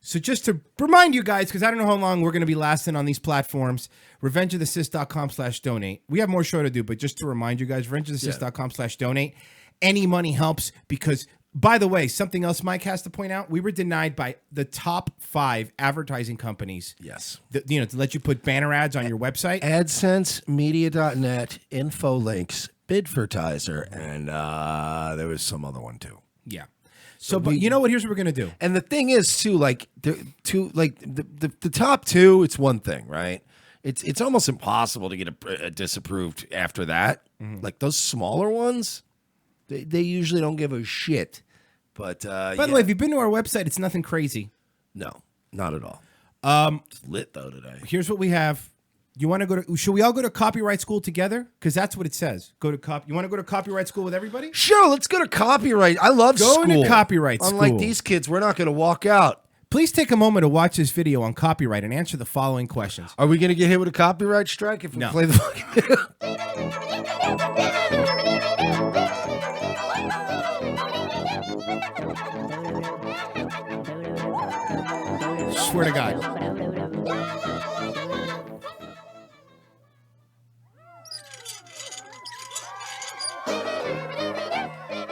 so just to remind you guys, because I don't know how long we're going to be lasting on these platforms, revengeofthesis.com/donate. We have more show to do, but just to remind you guys, revengeofthesis.com/donate. Any money helps because, by the way, something else Mike has to point out, we were denied by the top 5 advertising companies. Yes. To let you put banner ads on your website. AdSense, Media.net, Infolinks, Bidvertiser, and there was some other one too. Yeah. So, but you know what? Here's what we're gonna do. And the thing is, too, the top 2, it's one thing, right? It's almost impossible to get a disapproved after that. Mm-hmm. Like those smaller ones, they usually don't give a shit. But by the way, if you've been to our website, it's nothing crazy. No, not at all. It's lit though today. Here's what we have. You want to go to? Should we all go to copyright school together? Because that's what it says. Go to You want to go to copyright school with everybody? Sure, let's go to copyright. I love school. Go to copyright school. Unlike these kids, we're not going to walk out. Please take a moment to watch this video on copyright and answer the following questions. Are we going to get hit with a copyright strike if we play the fucking... Swear to God.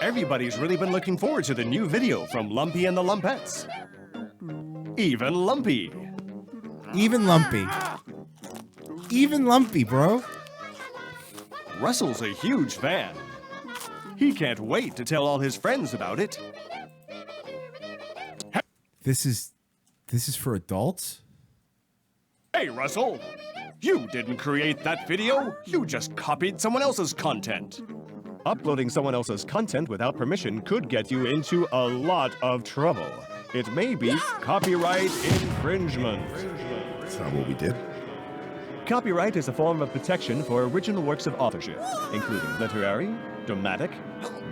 Everybody's really been looking forward to the new video from Lumpy and the Lumpettes. Even Lumpy. Even Lumpy. Even Lumpy, bro. Russell's a huge fan. He can't wait to tell all his friends about it. This is for adults? Hey, Russell! You didn't create that video. You just copied someone else's content. Uploading someone else's content without permission could get you into a lot of trouble. It may be copyright infringement. That's not what we did. Copyright is a form of protection for original works of authorship, including literary, dramatic,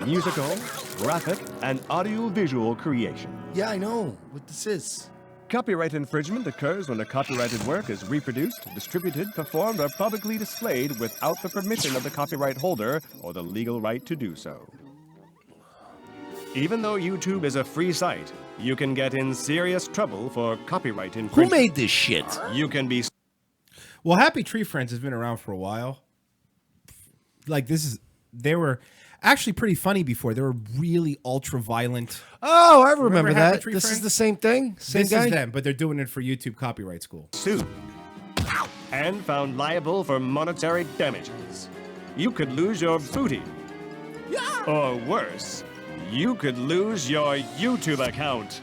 musical, graphic, and audiovisual creation. Yeah, I know what this is. Copyright infringement occurs when a copyrighted work is reproduced, distributed, performed, or publicly displayed without the permission of the copyright holder or the legal right to do so. Even though YouTube is a free site, you can get in serious trouble for copyright infringement. Who made this shit? You can be... Well, Happy Tree Friends has been around for a while. Like, they were actually pretty funny before. They were really ultra violent. Oh, I remember Happy that. Tree This is Friends? the same thing? Same This guy? is them, but they're doing it for YouTube Copyright School. Sued and found liable for monetary damages. You could lose your booty. Or worse, you could lose your YouTube account.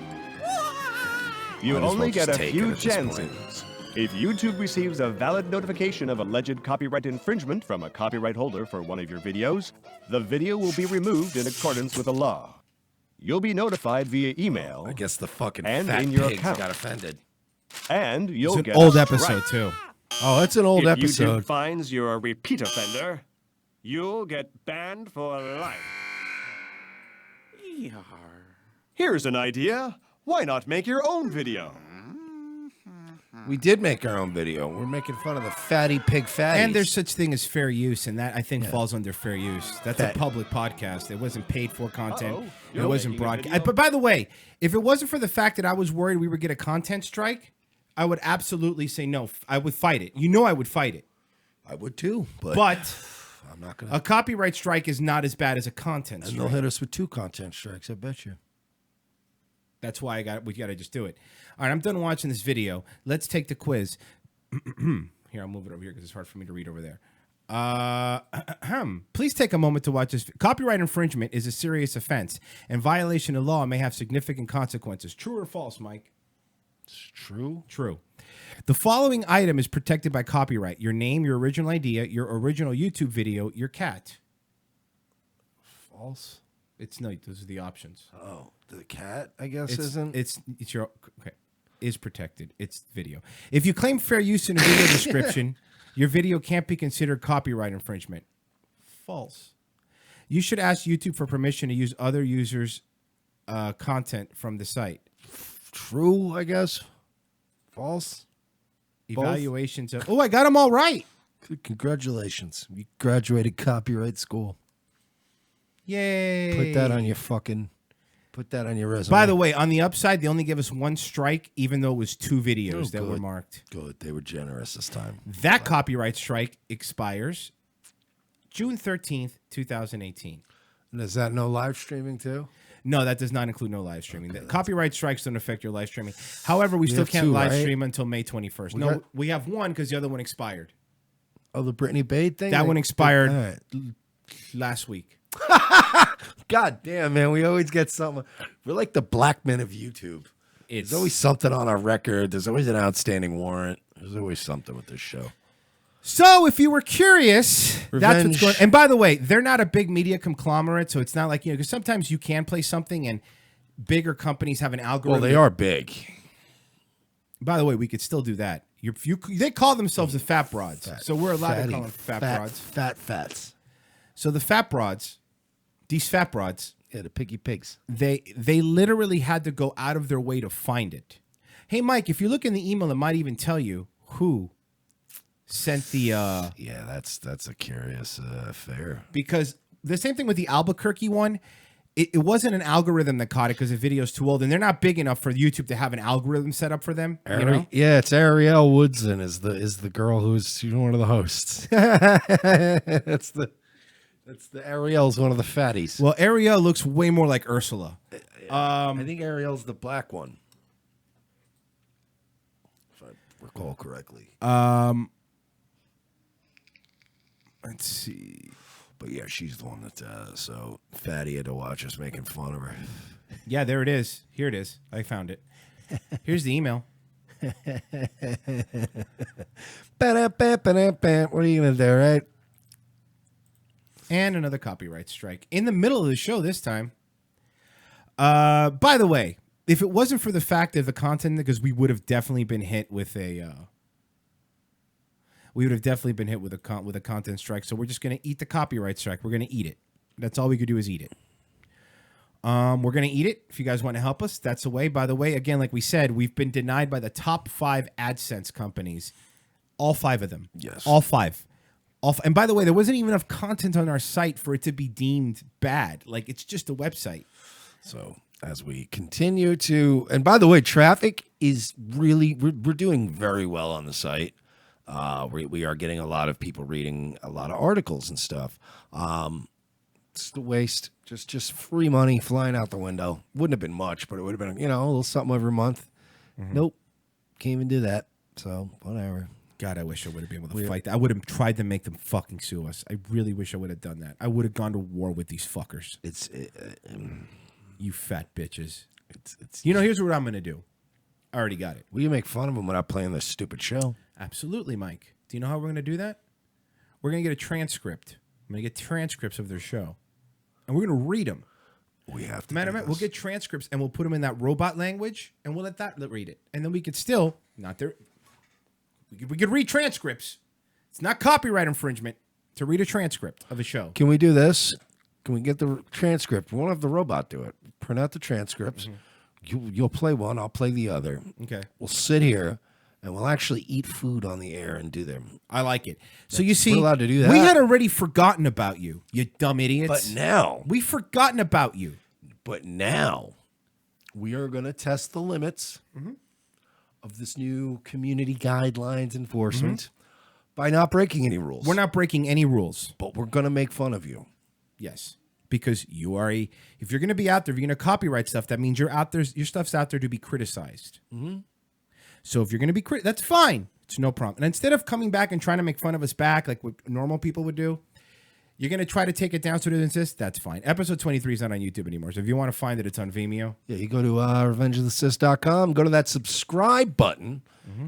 You Might as only well get just a take few it at this point. chances. If YouTube receives a valid notification of alleged copyright infringement from a copyright holder for one of your videos, the video will be removed in accordance with the law. You'll be notified via email. I guess the fucking and fat in your pigs account. got offended. And you'll It's an get old a episode, strike. too. Oh, that's an old if episode. YouTube finds you're a repeat offender, you'll get banned for life. Here's an idea. Why not make your own video? We did make our own video. We're making fun of the fatty pig fatties. And there's such thing as fair use, and that I think Yeah. falls under fair use. That's That- a public podcast. It wasn't paid for content. Uh-oh. It You're wasn't making a broadcast. video? But by the way, if it wasn't for the fact that I was worried we would get a content strike, I would absolutely say no. I would fight it. You know I would fight it. I would too, but I'm not gonna. A copyright strike is not as bad as a content And strike. they'll hit us with 2 content strikes. I bet you. That's why we got to just do it. All right, I'm done watching this video. Let's take the quiz. Here, I'll move it over here because it's hard for me to read over there. Please take a moment to watch this. Copyright infringement is a serious offense, and violation of law may have significant consequences. True or false, Mike? It's true. True. The following item is protected by copyright: your name, your original idea, your original YouTube video, your cat. False. It's no. Those are the options. Oh, the cat, I guess, It's, isn't. It's your okay. Is protected. It's video. If you claim fair use in a video description, your video can't be considered copyright infringement. False. You should ask YouTube for permission to use other users' content from the site. True, I guess. False. Both? Evaluations of. Oh, I got them all right. Congratulations. You graduated copyright school. Yay. Put that on your fucking. Put that on your resume. By the way, on the upside, they only gave us 1 strike, even though it was 2 videos that were good. marked. Good. They were generous this time. That copyright strike expires June 13th, 2018. And is that no live streaming too? No, that does not include no live streaming. The copyright strikes don't affect your live streaming. However, we still have can't 2, live right? stream until May 21st. We No, got- we have 1 because the other one expired. Oh, the Brittany Bade thing? That one expired All right. last week. God damn, man. We always get something. We're like the black men of YouTube. There's always something on our record. There's always an outstanding warrant. There's always something with this show. So, if you were curious, that's what's Revenge. going. And by the way, they're not a big media conglomerate, so it's not like because sometimes you can play something and bigger companies have an algorithm. Well, they are big. By the way, we could still do that. They call themselves the Fat Broads, so we're allowed to call them Fat Broads. Fats. So the Fat Broads, these Fat Broads, yeah, the piggy pigs. They literally had to go out of their way to find it. Hey, Mike, if you look in the email, it might even tell you who sent the. Yeah, that's a curious affair. Because the same thing with the Albuquerque one. It wasn't an algorithm that caught it because the video's too old, and they're not big enough for YouTube to have an algorithm set up for them. You know? Yeah, it's Ariel Woodson is the girl who's one of the hosts. That's the Ariel's one of the fatties. Well, Ariel looks way more like Ursula. I think Ariel's the black one, if I recall correctly. Let's see. But yeah, she's the one that so Fatty had to watch us making fun of her. Yeah, there it is. Here it is. I found it. Here's the email. What are you gonna do, right? And another copyright strike in the middle of the show this time. By the way, if it wasn't for the fact of the content, because we would have definitely been hit with a. We would have definitely been hit with a content strike. So we're just gonna eat the copyright strike. We're gonna eat it. That's all we could do is eat it. We're going to eat it. If you guys want to help us, that's the way. By the way, again, like we said, we've been denied by the top 5 AdSense companies. All 5 of them. Yes. All 5. And by the way, there wasn't even enough content on our site for it to be deemed bad. Like, it's just a website. So as we continue to, and by the way, traffic is really, we're doing very well on the site. We are getting a lot of people reading a lot of articles and stuff. It's a waste. Just free money flying out the window. Wouldn't have been much, but it would have been, a little something every month. Nope. Can't even do that. So whatever. God, I wish I would have been able to fight that. I would have tried to make them fucking sue us. I really wish I would have done that. I would have gone to war with these fuckers. You fat bitches. Here's what I'm going to do. I already got it. We can make fun of them without playing this stupid show. Absolutely, Mike. Do you know how we're going to do that? We're going to get a transcript. I'm going to get transcripts of their show. And we're going to read them. We have to. Matter of fact, we'll get transcripts and we'll put them in that robot language and we'll let that read it. And then we could still, we could read transcripts. It's not copyright infringement to read a transcript of a show. Can we do this? Can we get the transcript? We won't have the robot do it. Print out the transcripts. You'll play one. I'll play the other. Okay. We'll sit here and we'll actually eat food on the air and do them. I like it. So you see, we're allowed to do that. We had already forgotten about you, you dumb idiots. But now we've forgotten about you. But now we are going to test the limits of this new community guidelines enforcement by not breaking any rules. We're not breaking any rules, but we're going to make fun of you. Yes, because you are if you're going to be out there, if you're going to copyright stuff, that means you're out there. Your stuff's out there to be criticized. So if you're going to be that's fine. It's no problem. And instead of coming back and trying to make fun of us back like what normal people would do, you're going to try to take it down so it insists. That's fine. Episode 23 is not on YouTube anymore. So if you want to find it, it's on Vimeo. Yeah, you go to revengeofthecis.com, go to that subscribe button,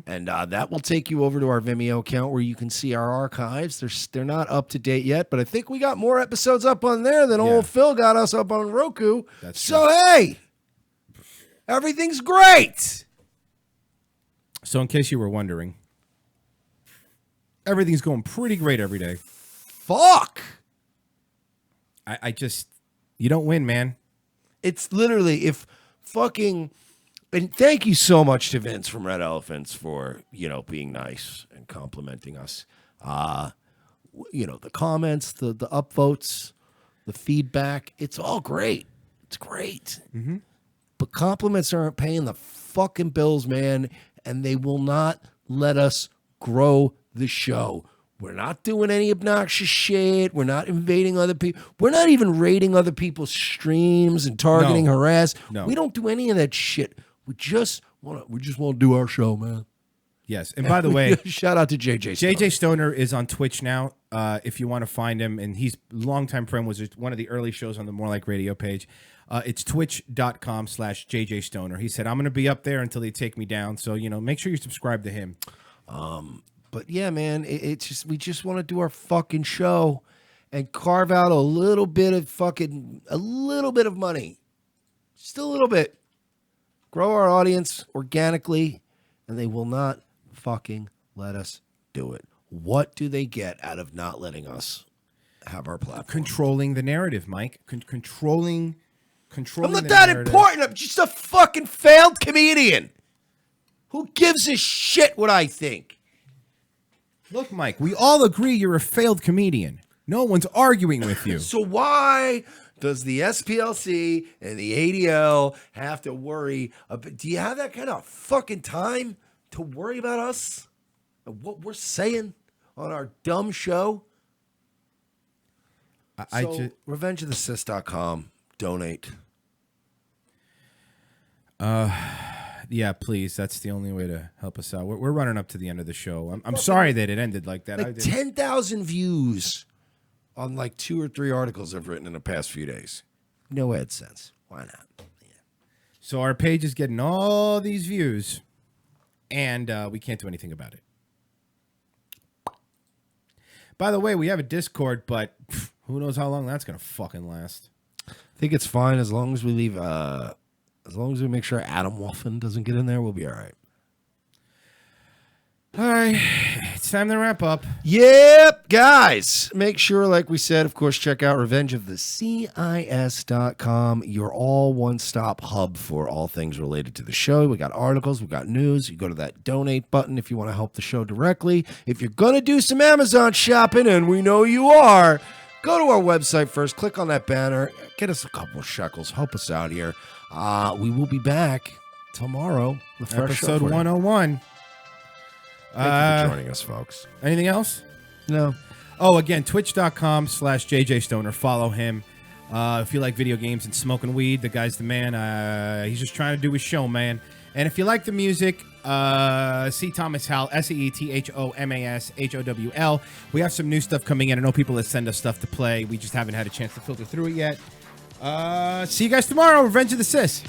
and that will take you over to our Vimeo account where you can see our archives. They're not up to date yet, but I think we got more episodes up on there than old Phil got us up on Roku. That's so, hey, everything's great. So in case you were wondering, everything's going pretty great every day. Fuck. I just, you don't win, man. It's literally and thank you so much to Vince from Red Elephants for, being nice and complimenting us. The comments, the upvotes, the feedback, it's all great. It's great. But compliments aren't paying the fucking bills, man, and they will not let us grow the show. We're not doing any obnoxious shit. We're not invading other people. We're not even raiding other people's streams and targeting, harass. No. We don't do any of that shit. We just want to do our show, man. Yes. And by the way, shout out to JJ Stoner. JJ Stoner is on Twitch now. If you want to find him, and he's longtime friend, was one of the early shows on the More Like Radio page. It's twitch.com/JJ Stoner. He said, I'm going to be up there until they take me down. So, make sure you subscribe to him. But yeah, man, we just want to do our fucking show and carve out a little bit of money. Just a little bit. Grow our audience organically, and they will not fucking let us do it. What do they get out of not letting us have our platform? Controlling the narrative, Mike. Controlling I'm not that important. I'm just a fucking failed comedian. Who gives a shit what I think? Look, Mike, we all agree you're a failed comedian. No one's arguing with you. So why does the SPLC and the ADL have to worry about? Do you have that kind of fucking time to worry about us and what we're saying on our dumb show? RevengeOfTheCis.com. Donate. Yeah, please. That's the only way to help us out. We're running up to the end of the show. I'm sorry that it ended like that. Like 10,000 views on like 2 or 3 articles I've written in the past few days. No AdSense. Why not? Yeah. So our page is getting all these views, and we can't do anything about it. By the way, we have a Discord, but who knows how long that's going to fucking last. I think it's fine as long as we leave... As long as we make sure Adam Wolfen doesn't get in there, we'll be all right. All right, it's time to wrap up. Yep, guys. Make sure, like we said, of course, check out revengeofthecis.com, your all one-stop hub for all things related to the show. We got articles, we got news. You go to that donate button if you want to help the show directly. If you're going to do some Amazon shopping, and we know you are, go to our website first, click on that banner, get us a couple of shekels, help us out here. We will be back tomorrow. The fresh Episode 101. Thank you for joining us, folks. Anything else? No. Oh, again, twitch.com/JJ Stoner. Follow him. If you like video games and smoking weed, the guy's the man. He's just trying to do his show, man. And if you like the music, see Thomas Howell, SEETHOMASHOWL. We have some new stuff coming in. I know people that send us stuff to play. We just haven't had a chance to filter through it yet. See you guys tomorrow. Revenge of the Cis.